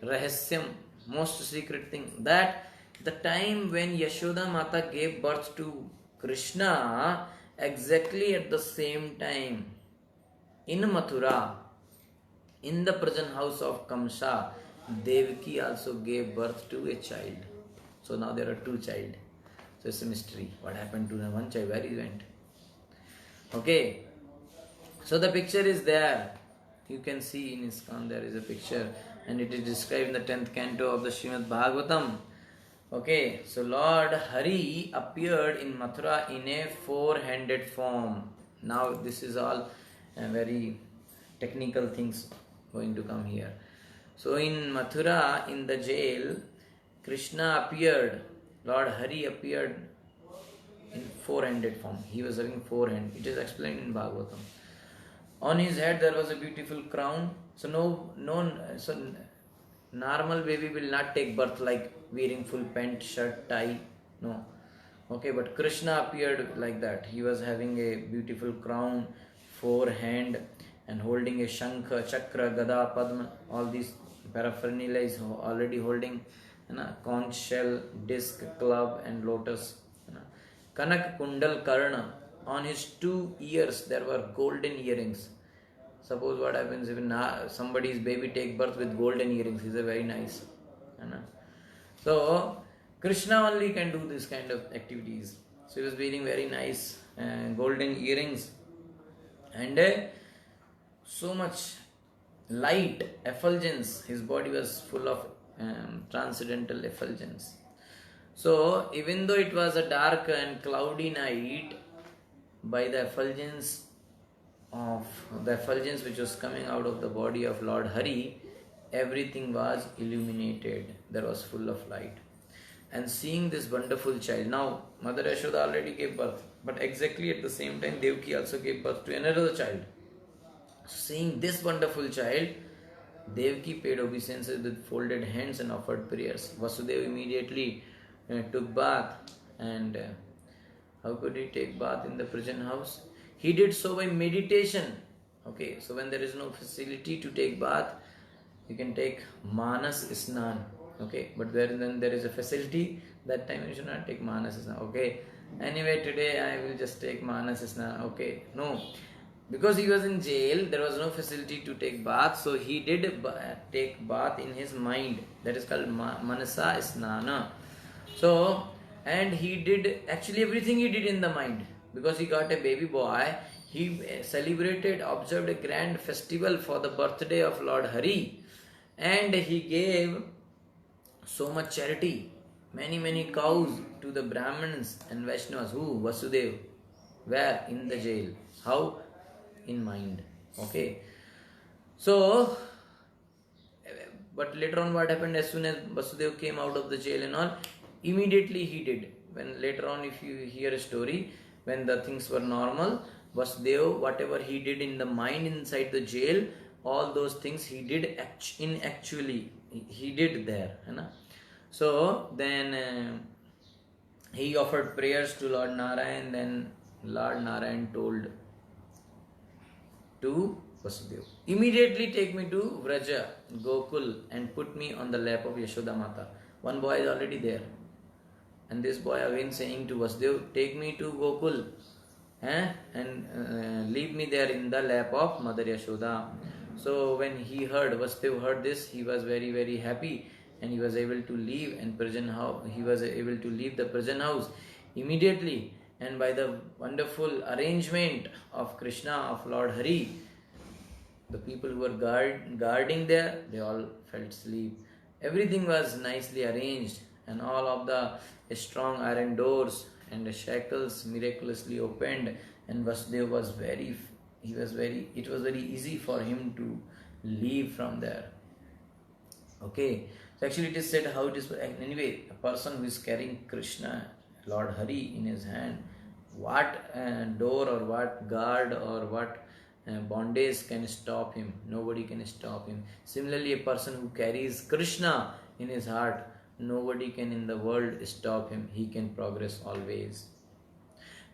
Speaker 1: Rahasyam, most secret thing, that the time when Yashoda Mata gave birth to Krishna, exactly at the same time, in Mathura, in the present house of Kamsa, Devaki also gave birth to a child. So now there are two children. So it's a mystery. What happened to the one child? Where he went? Okay. So the picture is there. You can see in ISKCON there is a picture and it is described in the 10th canto of the Srimad Bhagavatam. Okay, so Lord Hari appeared in Mathura in a four-handed form. Now this is all very technical things going to come here. So in Mathura, in the jail, Krishna appeared, Lord Hari appeared in four-handed form. He was having four hands. It is explained in Bhagavatam. On his head there was a beautiful crown. So normal baby will not take birth like wearing full pant, shirt, tie. No. Okay, but Krishna appeared like that. He was having a beautiful crown, four hand, and holding a shankha, chakra, gada, padma. All these paraphernalia is already holding. Conch shell, disc, club, and lotus. Kanak Kundal Karna. On his 2 ears there were golden earrings. Suppose what happens if somebody's baby take birth with golden earrings? These are very nice. So Krishna only can do this kind of activities. So he was wearing very nice golden earrings and so much light effulgence. His body was full of transcendental effulgence. So even though it was a dark and cloudy night, by the effulgence which was coming out of the body of Lord Hari, everything was illuminated. There was full of light. And seeing this wonderful child, now Mother Yashoda already gave birth, but exactly at the same time Devaki also gave birth to another child. Seeing this wonderful child, Devaki paid obeisances with folded hands and offered prayers. Vasudeva immediately took bath, and how could he take bath in the prison house? He did so by meditation. Okay, so when there is no facility to take bath, you can take Manas Isnan. Okay, but when there is a facility, that time you should not take Manas Isnan. Okay, anyway, today I will just take Manas Isnan. Okay, no. Because he was in jail, there was no facility to take bath, so he did take bath in his mind. That is called Manasa Isnana. So, and he did actually everything he did in the mind. Because he got a baby boy, he celebrated, observed a grand festival for the birthday of Lord Hari, and he gave so much charity, many cows to the Brahmins and Vaishnavas. Who? Vasudeva. Where? In the jail. How? In mind. Okay. So, but later on what happened, as soon as Vasudeva came out of the jail and all, immediately he did. When later on, if you hear a story, when the things were normal, Vasudeva, whatever he did in the mind inside the jail, all those things he did he did there. So then he offered prayers to Lord Narayan. Then Lord Narayan told to Vasudeva, immediately take me to Vraja, Gokul, and put me on the lap of Yashoda Mata. One boy is already there. And this boy again saying to Vasudeva, take me to Gokul and leave me there in the lap of Mother Yashoda. So when Vasudeva heard this, he was very happy, and he was able to leave the prison house immediately. And by the wonderful arrangement of Krishna, of Lord Hari, the people who were guarding there, they all felt sleep. Everything was nicely arranged, and all of the strong iron doors and the shackles miraculously opened, and Vasudeva was it was very easy for him to leave from there. Okay, so actually it is said how it is. Anyway, a person who is carrying Krishna, Lord Hari, in his hand, what door or what guard or what bondage can stop him? Nobody can stop him. Similarly, a person who carries Krishna in his heart, nobody can in the world stop him. He can progress always.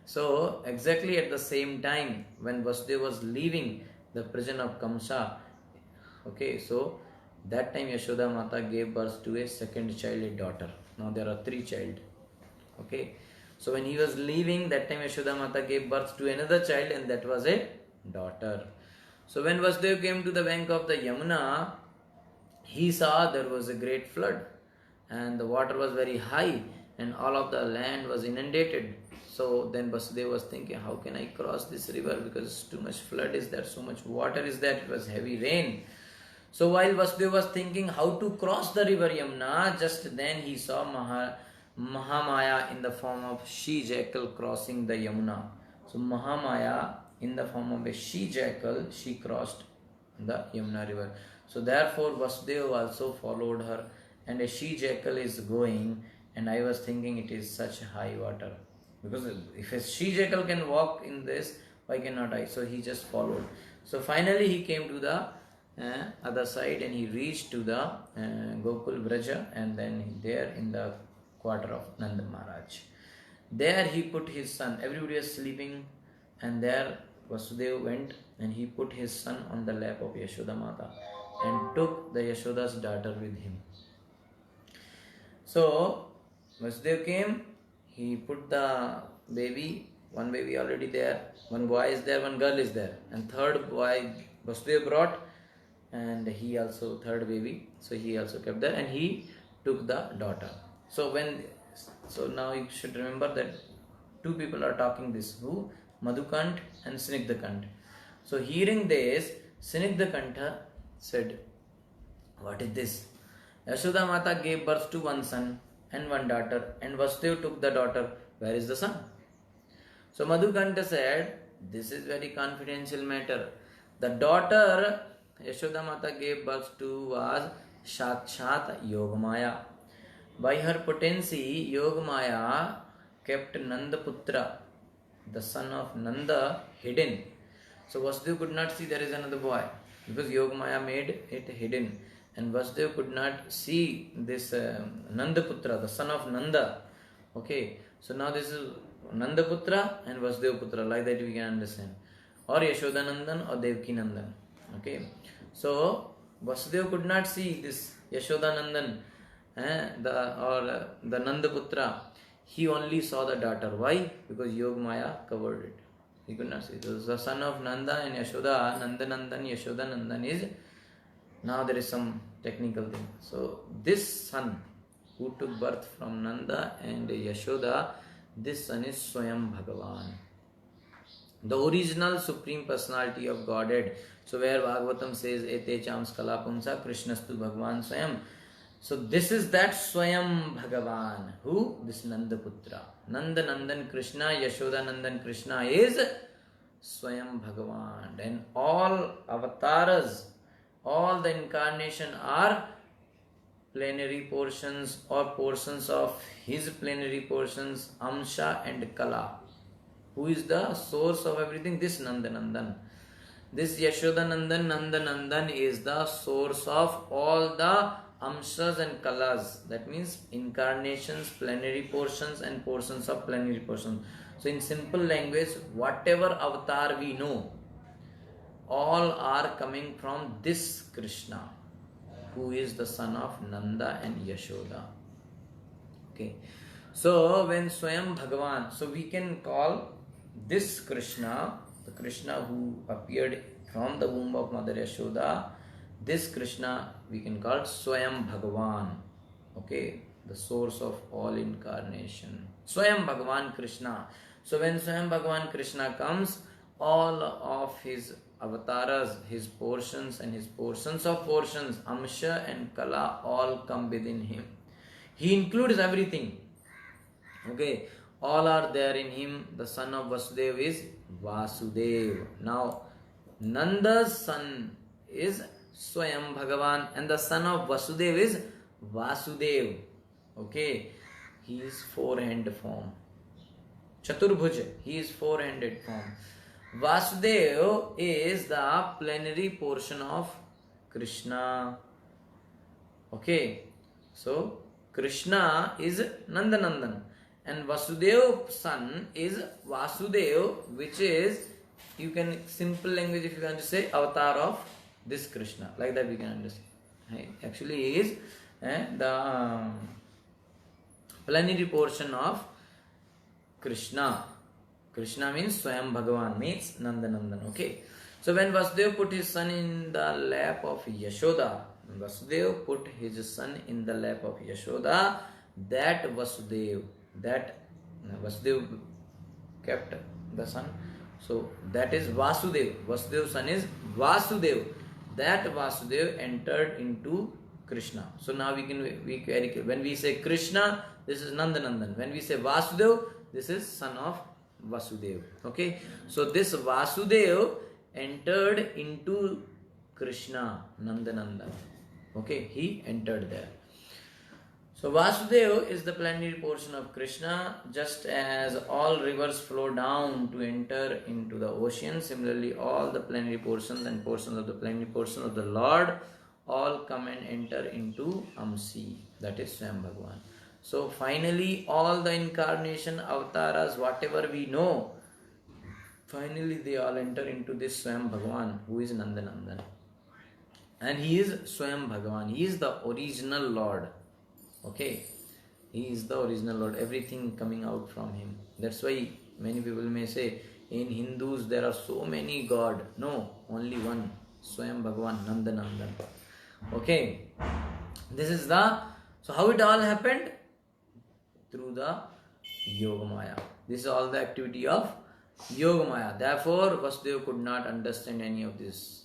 Speaker 1: So exactly at the same time when Vasudeva was leaving the prison of Kamsa, okay, so that time Yashoda Mata gave birth to a second child, a daughter. Now there are 3 children. Okay, so when he was leaving, that time Yashoda Mata gave birth to another child, and that was a daughter. So when Vasudeva came to the bank of the Yamuna, he saw there was a great flood, and the water was very high, and all of the land was inundated. So then Vasudeva was thinking, how can I cross this river, because too much flood is there, so much water is there, it was heavy rain. So while Vasudeva was thinking how to cross the river Yamuna, just then he saw Mahamaya in the form of she jackal crossing the Yamuna. So Mahamaya in the form of a she jackal, she crossed the Yamuna river. So therefore Vasudeva also followed her, and a she jackal is going, and I was thinking it is such high water. Because if a she jackal can walk in this, why cannot I? So he just followed. So finally he came to the other side, and he reached to the Gokul Vraja, and then there in the quarter of Nanda Maharaj. There he put his son. Everybody was sleeping, and there Vasudeva went and he put his son on the lap of Yashoda Mata and took the Yashoda's daughter with him. So Vasudeva came, he put the baby, one baby already there, one boy is there, one girl is there, and third boy Vasudeva brought, and he also third baby, so he also kept there, and he took the daughter. So now you should remember that two people are talking this, who? Madhukant and Snigdhakant. So hearing this, Snigdhakanta said, what is this? Yashoda Mata gave birth to one son and one daughter, and Vasudeva took the daughter. Where is the son? So Madhukanta said, this is very confidential matter. The daughter Yashoda Mata gave birth to was Sakshat Yogamaya. By her potency, Yogamaya kept Nandaputra, the son of Nanda, hidden. So Vasudeva could not see there is another boy, because Yogamaya made it hidden. And Vasudeva could not see this Nandaputra, the son of Nanda. Okay, so now this is Nandaputra and Vasudeva Putra, like that we can understand. Or Yashoda Nandan or Devaki Nandan. Okay, so Vasudeva could not see this Yashoda Nandan the Nandaputra. He only saw the daughter. Why? Because Yogamaya covered it. He could not see. It was the son of Nanda and Yashoda. Nandanandan, Yashoda Nandan is. Now there is some technical thing. So this son who took birth from Nanda and Yashoda, this son is Swayam Bhagavan, the original Supreme Personality of Godhead. So where Bhagavatam says, Ete chams kala pumsa Krishnastu Bhagavan Swayam. So this is that Swayam Bhagavan. Who? This Nandaputra. Nanda Nandan Krishna, Yashoda Nandan Krishna is Swayam Bhagavan. And all avatars, all the incarnation are plenary portions or portions of his plenary portions, Amsha and Kala. Who is the source of everything? This Nandanandan. This Yashodanandan, Nandanandan is the source of all the Amshas and Kalas. That means incarnations, plenary portions and portions of plenary portions. So in simple language, whatever avatar we know, all are coming from this Krishna, who is the son of Nanda and Yashoda. Okay. So when Swayam Bhagavan, so we can call this Krishna, the Krishna who appeared from the womb of Mother Yashoda, this Krishna we can call Swayam Bhagavan. Okay, the source of all incarnation. Swayam Bhagavan Krishna. So when Swayam Bhagavan Krishna comes, all of his avatars, his portions and his portions of portions, Amsha and Kala, all come within him. He includes everything. Okay, all are there in him. The son of Vasudeva is Vasudeva. Now, Nanda's son is Swayam Bhagavan and the son of Vasudeva is Vasudeva. Okay, he is four-hand form. Chaturbhuj, he is four-handed form. Vasudeva is the plenary portion of Krishna. Okay, so Krishna is Nandanandan and Vasudeva's son is Vasudeva, which is, you can, simple language if you want to say, avatar of this Krishna. Like that we can understand. Actually he is the plenary portion of Krishna. Krishna means Swayam Bhagavan, means Nandanandan. Okay. So when Vasudeva put his son in the lap of Yashoda, Vasudeva put his son in the lap of Yashoda, that Vasudeva kept the son. So that is Vasudeva. Vasudeva's son is Vasudeva. That Vasudeva entered into Krishna. So now when we say Krishna, this is Nandanandan. When we say Vasudeva, this is son of Vasudev. Okay, so this Vasudev entered into Krishna Nandananda. Okay, he entered there. So Vasudeva is the plenary portion of Krishna, just as all rivers flow down to enter into the ocean. Similarly, all the plenary portions and portions of the plenary portion of the Lord all come and enter into Amsi, that is Swam Bhagavan. So finally, all the incarnation avatars, whatever we know, finally they all enter into this Swam Bhagavan, who is Nandanandan. And he is Swam Bhagavan, he is the original Lord. Okay, he is the original Lord, everything coming out from him. That's why many people may say, in Hindus there are so many God. No, only one, Swam Bhagavan, Nandanandan. Okay, this is the, so how it all happened? Through the Yogamaya. This is all the activity of Yogamaya. Therefore, Vasudeva could not understand any of this.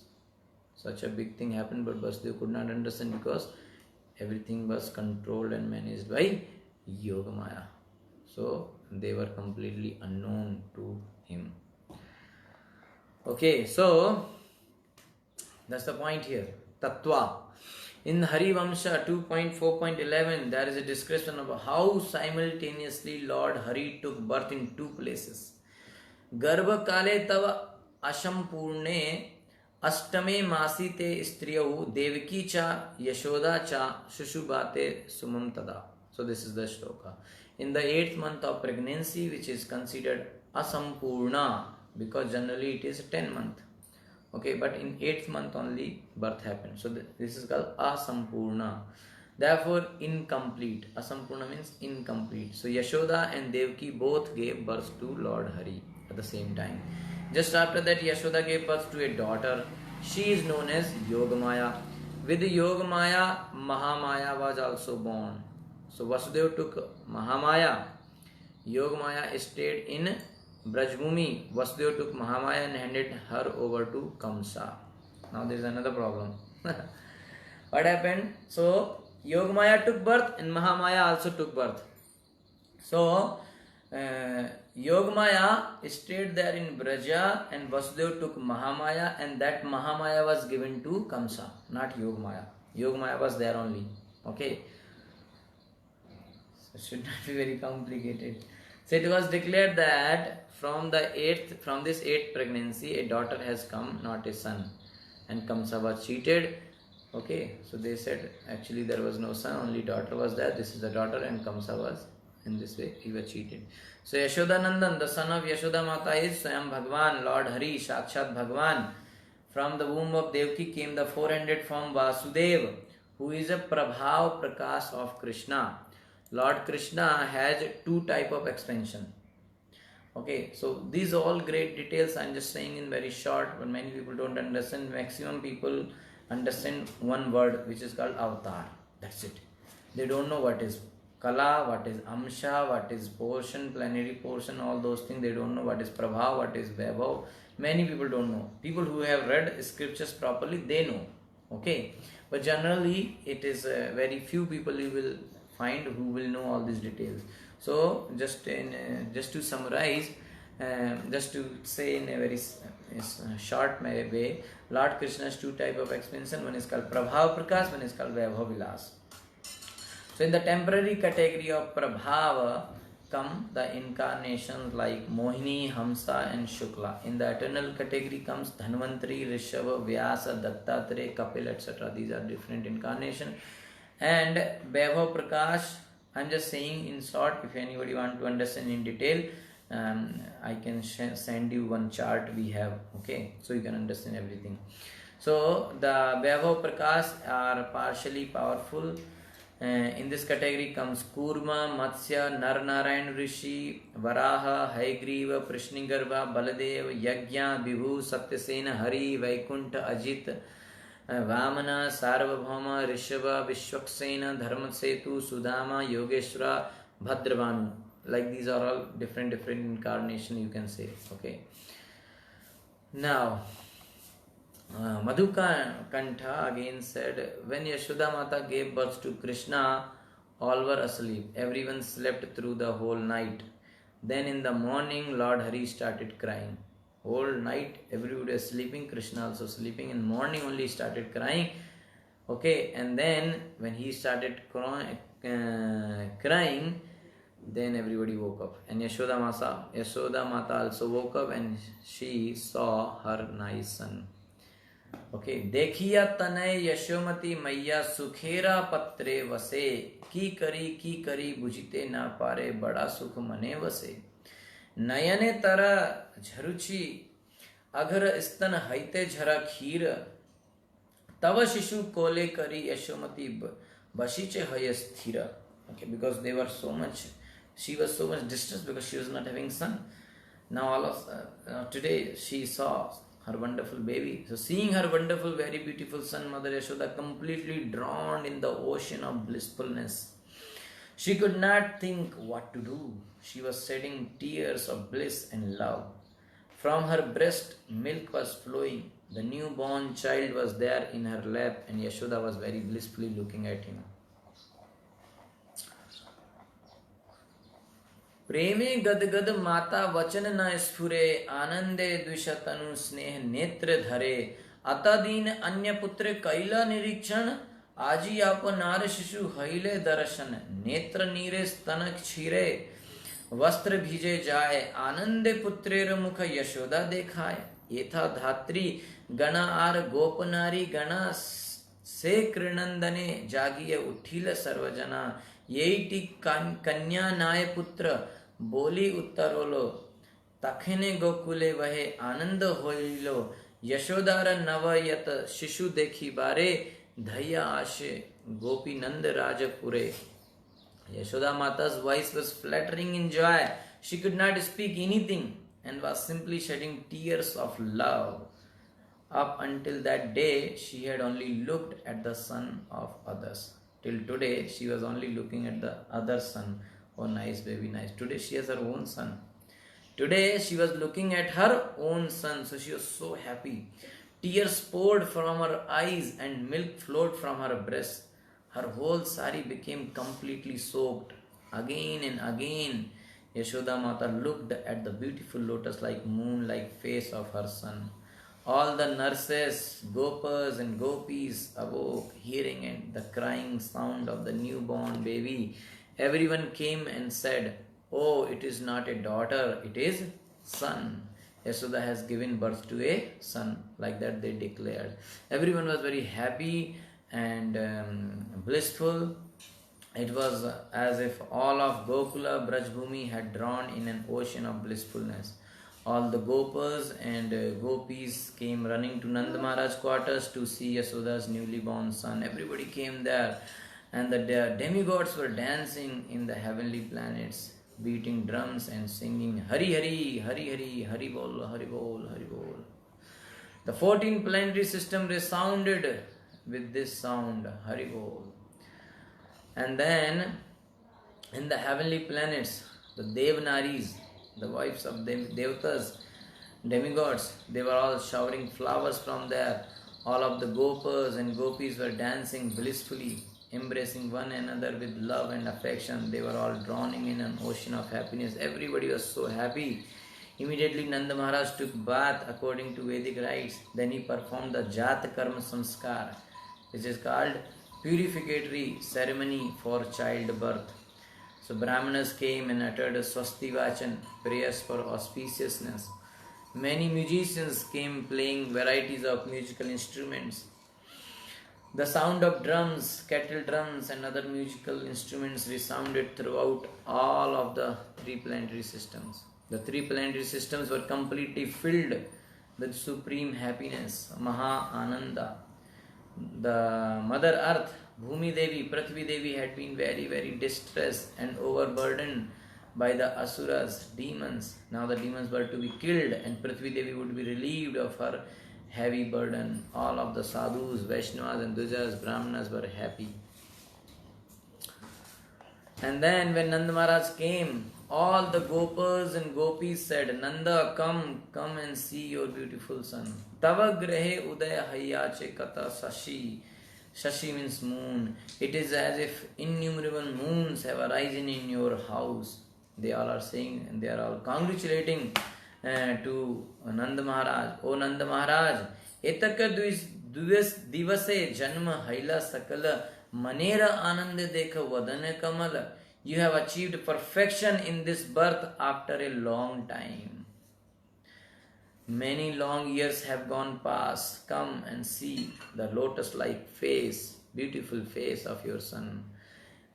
Speaker 1: Such a big thing happened, but Vasudeva could not understand because everything was controlled and managed by Yogamaya. So they were completely unknown to him. Okay, so that's the point here. Tattva. In Harivamsha 2.4.11, there is a description of how simultaneously Lord Hari took birth in two places. Garbha kale tava ashampurne अष्टमे मासी ते स्त्रियौ देवकी च यशोदा च शुशुबाते sumam tada. So this is the shloka. In the 8th month of pregnancy, which is considered asampurna, because generally it is 10 month. Okay, but in 8th month only birth happened. So this is called asampurna. Therefore incomplete. Asampurna means incomplete. So Yashoda and Devaki both gave birth to Lord Hari at the same time. Just after that, Yashoda gave birth to a daughter. She is known as Yogamaya. With Yogamaya, Mahamaya was also born. So Vasudeva took Mahamaya. Yogamaya stayed in Brajbhumi. Vasudeva took Mahamaya and handed her over to Kamsa. Now there is another problem. What happened? So Yogamaya took birth and Mahamaya also took birth. So Yogamaya stayed there in Braja and Vasudeva took Mahamaya, and that Mahamaya was given to Kamsa, not Yogamaya. Yogamaya was there only. Okay. So it should not be very complicated. So it was declared that from this 8th pregnancy, a daughter has come, not a son. And Kamsa was cheated. Okay. So they said actually there was no son, only daughter was there. This is the daughter, and Kamsa was, in this way he was cheated. So Yashodanandan, the son of Yashoda Mata, is Swayam Bhagwan, Lord Hari, Sakshat Bhagwan. From the womb of Devaki came the 400 form Vasudeva, who is a Prabhav Prakash of Krishna. Lord Krishna has two type of expansion. Okay, so these are all great details. I am just saying in very short, but many people don't understand. Maximum people understand one word, which is called avatar. That's it. They don't know what is Kala, what is Amsha, what is portion, plenary portion, all those things. They don't know what is Prabhav, what is Vaibhav. Many people don't know. People who have read scriptures properly, they know. Okay, but generally it is very few people you will find who will know all these details. So just to summarize, just to say in a very short way, Lord Krishna's two type of expansion. One is called Prabhav Prakash, one is called Vaibhav Vilas. So in the temporary category of Prabhava come the incarnations like Mohini, Hamsa and Shukla. In the eternal category comes Dhanvantari, Rishabha, Vyasa, Dattatreya, Kapil, etc. These are different incarnations. And Vaibhav Prakash, I am just saying in short, if anybody want to understand in detail, I can send you one chart we have, okay, so you can understand everything. So the Vaibhav Prakash are partially powerful. In this category comes Kurma, Matsya, Narnarayan Rishi, Varaha, Haigriva, Prishnigarva, Baladev, Yajna, Vibhu, Satyasena, Hari, Vaikuntha, Ajit, Vamana, Sarvabhauma, Rishabha, Vishwaksena, Dharmasetu, Sudama, Yogeshwara, Bhadravanu. Like these are all different incarnation you can say. Okay. Now, Madhukantha again said, when Yashoda Mata gave birth to Krishna, all were asleep. Everyone slept through the whole night. Then in the morning, Lord Hari started crying. Whole night, everybody was sleeping. Krishna also sleeping. In morning only started crying. Okay, and then when he started crying, then everybody woke up. And Yashoda Mata also woke up and she saw her nice son. Okay, देखिया तनय यशोमती मैया सुखेरा पत्रे वसे की करी बुझते ना पारे बड़ा सुख मने वसे नयने तरा झरुचि अघर स्तन हईते झरा खीर तव शिशु कोले करी यशोमती बशीचे हय स्थिर. Okay, because they were so much, she was so much distressed because she was not having son. Now all of today she saw her wonderful baby. So seeing her wonderful, very beautiful son, Mother Yashoda, completely drowned in the ocean of blissfulness. She could not think what to do. She was shedding tears of bliss and love. From her breast, milk was flowing. The newborn child was there in her lap, and Yashoda was very blissfully looking at him. प्रेमे गदगद माता वचन न स्फुरे आनंदे द्विषतनु स्नेह नेत्र धरे अतदीन अन्य पुत्र कैला निरीक्षण आजी आप नार शिशु हईले दर्शन नेत्र नीरे स्तन क्षीरे वस्त्र भीजे जाए आनंदे पुत्रेर मुख यशोदा देखाए येथा धात्री गण आर गोप नारी गण से कृनंदने जागिय उठिल सर्वजना येटी कन्या नाय पुत्र बोली उत्तरोलो तखने गोकुले वहे आनंद होइलो यशोदार नवयत शिशु देखी बारे धैया आशे गोपी नंद Rajpure. Yashoda Mata's voice was fluttering in joy. She could not speak anything and was simply shedding tears of love. Up until that day, she had only looked at the son of others. Till today, she was only looking at the other son. Oh, nice baby, nice. Today, she has her own son. Today, she was looking at her own son. So, she was so happy. Tears poured from her eyes and milk flowed from her breast. Her whole sari became completely soaked. Again and again, Yashoda Mata looked at the beautiful lotus-like moon-like face of her son. All the nurses, gopas and gopis awoke, hearing it, the crying sound of the newborn baby. Everyone came and said, "Oh, it is not a daughter, it is son. Yashoda has given birth to a son." Like that they declared. Everyone was very happy and blissful. It was as if all of Gokula, Brajbhumi had drawn in an ocean of blissfulness. All the gopas and gopis came running to Nanda Maharaj's quarters to see Yashoda's newly born son. Everybody came there, and the demigods were dancing in the heavenly planets, beating drums and singing Hari Hari, Hari Hari, Hari Bol, Hari Bol, Hari Bol. The 14 planetary system resounded with this sound, Hari Bol. And then in the heavenly planets, the Devnaris, the wives of Devatas, demigods, they were all showering flowers from there. All of the gopas and gopis were dancing blissfully, embracing one another with love and affection. They were all drowning in an ocean of happiness. Everybody was so happy. Immediately Nanda Maharaj took bath according to Vedic rites. Then he performed the Jat Karma Samskar, which is called purificatory ceremony for childbirth. So Brahmanas came and uttered a Swasti Vachan, prayers for auspiciousness. Many musicians came playing varieties of musical instruments. The sound of drums, kettle drums and other musical instruments resounded throughout all of the three planetary systems. The three planetary systems were completely filled with supreme happiness, Maha Ananda. The Mother Earth, Bhumi Devi, Prithvi Devi had been very, very distressed and overburdened by the Asuras, demons. Now the demons were to be killed and Prithvi Devi would be relieved of her heavy burden. All of the sadhus, Vaishnavas and Dujas, Brahmanas were happy. And then when Nanda Maharaj came, all the gopas and gopis said, "Nanda, come and see your beautiful son. Tava grahe udaya hayyache kata sashi." Shashi means moon. It is as if innumerable moons have arisen in your house. They all are saying, and they are all congratulating to Nanda Maharaj. O Nanda Maharaj, etaka divase janma haila sakala manera ananda dekha vadana kamala. You have achieved perfection in this birth after a long time. Many long years have gone past. Come and see the lotus-like face, beautiful face of your son.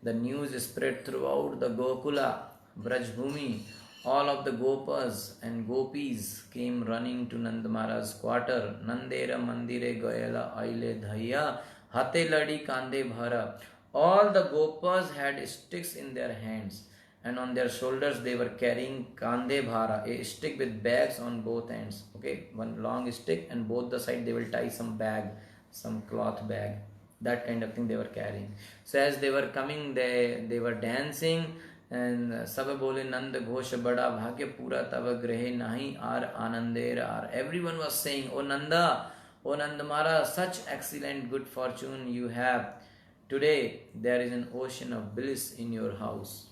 Speaker 1: The news is spread throughout the Gokula, Brajbhumi. All of the Gopas and Gopis came running to Nanda Maharaj's quarter. Nandera mandire goyala aile dhaya, hate ladi kande bhara. All the Gopas had sticks in their hands, and on their shoulders they were carrying kande bhara, a stick with bags on both ends. Okay, one long stick, and both the side they will tie some bag, some cloth bag. That kind of thing they were carrying. So as they were coming, they were dancing, and sab bole Nand Ghosh bada bhagya pura tava grahe nahi ar anander ar. Everyone was saying, O Nanda Maharaj, such excellent good fortune you have. Today there is an ocean of bliss in your house.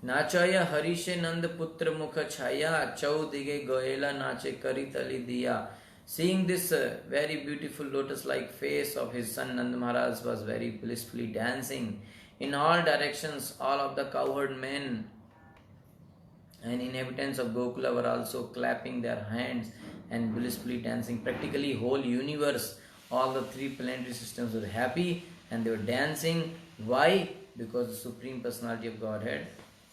Speaker 1: Nachaya Harishe Nand Putra Mukha Chaya Chaudige Goela Nache Karitali Diya. Seeing this very beautiful lotus-like face of his son Nanda Maharaj was very blissfully dancing. In all directions, all of the cowherd men and inhabitants of Gokula were also clapping their hands and blissfully dancing. Practically whole universe, all the three planetary systems were happy and they were dancing. Why? Because the Supreme Personality of Godhead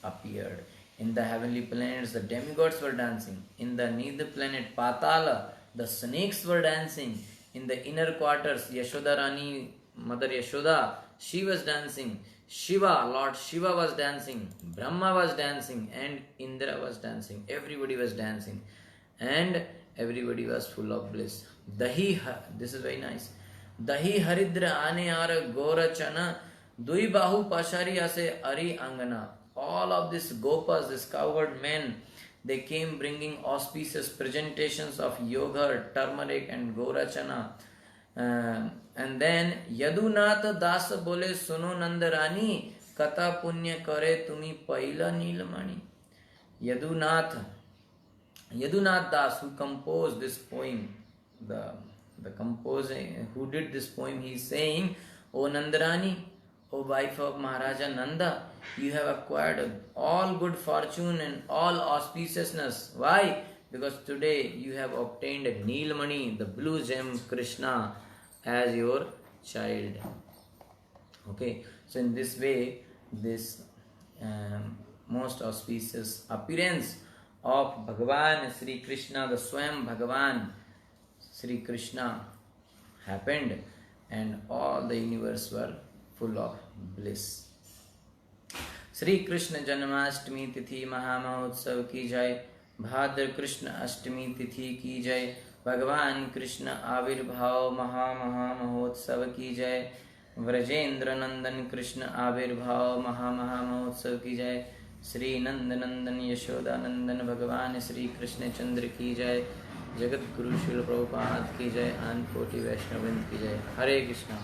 Speaker 1: appeared. In the heavenly planets, the demigods were dancing. In the nether planet Patala, the snakes were dancing. In the inner quarters, Yashoda Rani, Mother Yashoda, she was dancing. Shiva, Lord Shiva was dancing. Brahma was dancing. And Indra was dancing. Everybody was dancing. And everybody was full of bliss. Dahi, this is very nice. Dahi Haridra Ane Ara Gora Chana Dui Bahu Pashari Ase Ari Angana. All of these gopas, these cowherd men, they came bringing auspicious presentations of yogurt, turmeric and gorachana. And then Yadunath Das bole suno Nandarani kata punya kare tumi paila Nilamani. Yadunath Das, who composed this poem, the composer who did this poem, he is saying, O Nandarani, O wife of Maharaja Nanda, you have acquired all good fortune and all auspiciousness. Why? Because today you have obtained a Neelmani, the blue gem Krishna, as your child. Okay, so in this way, this most auspicious appearance of Bhagavan Sri Krishna, the Swam Bhagavan Sri Krishna, happened, and all the universe were full of bliss. Shri Krishna Janmashtami तिथि महामहोत्सव की जय। भाद्र कृष्ण अष्टमी तिथि की जय। भगवान कृष्ण आविर्भाव महोत्सव की जय। व्रजेंद्र नंदन कृष्ण आविर्भाव महोत्सव की जय। श्री नंद नंदन यशोदा नंदन भगवान श्री कृष्ण चंद्र की जय। जगत गुरु श्रील प्रभुपाद की जय। 940 वैष्णववृंद की जय। हरे कृष्णा।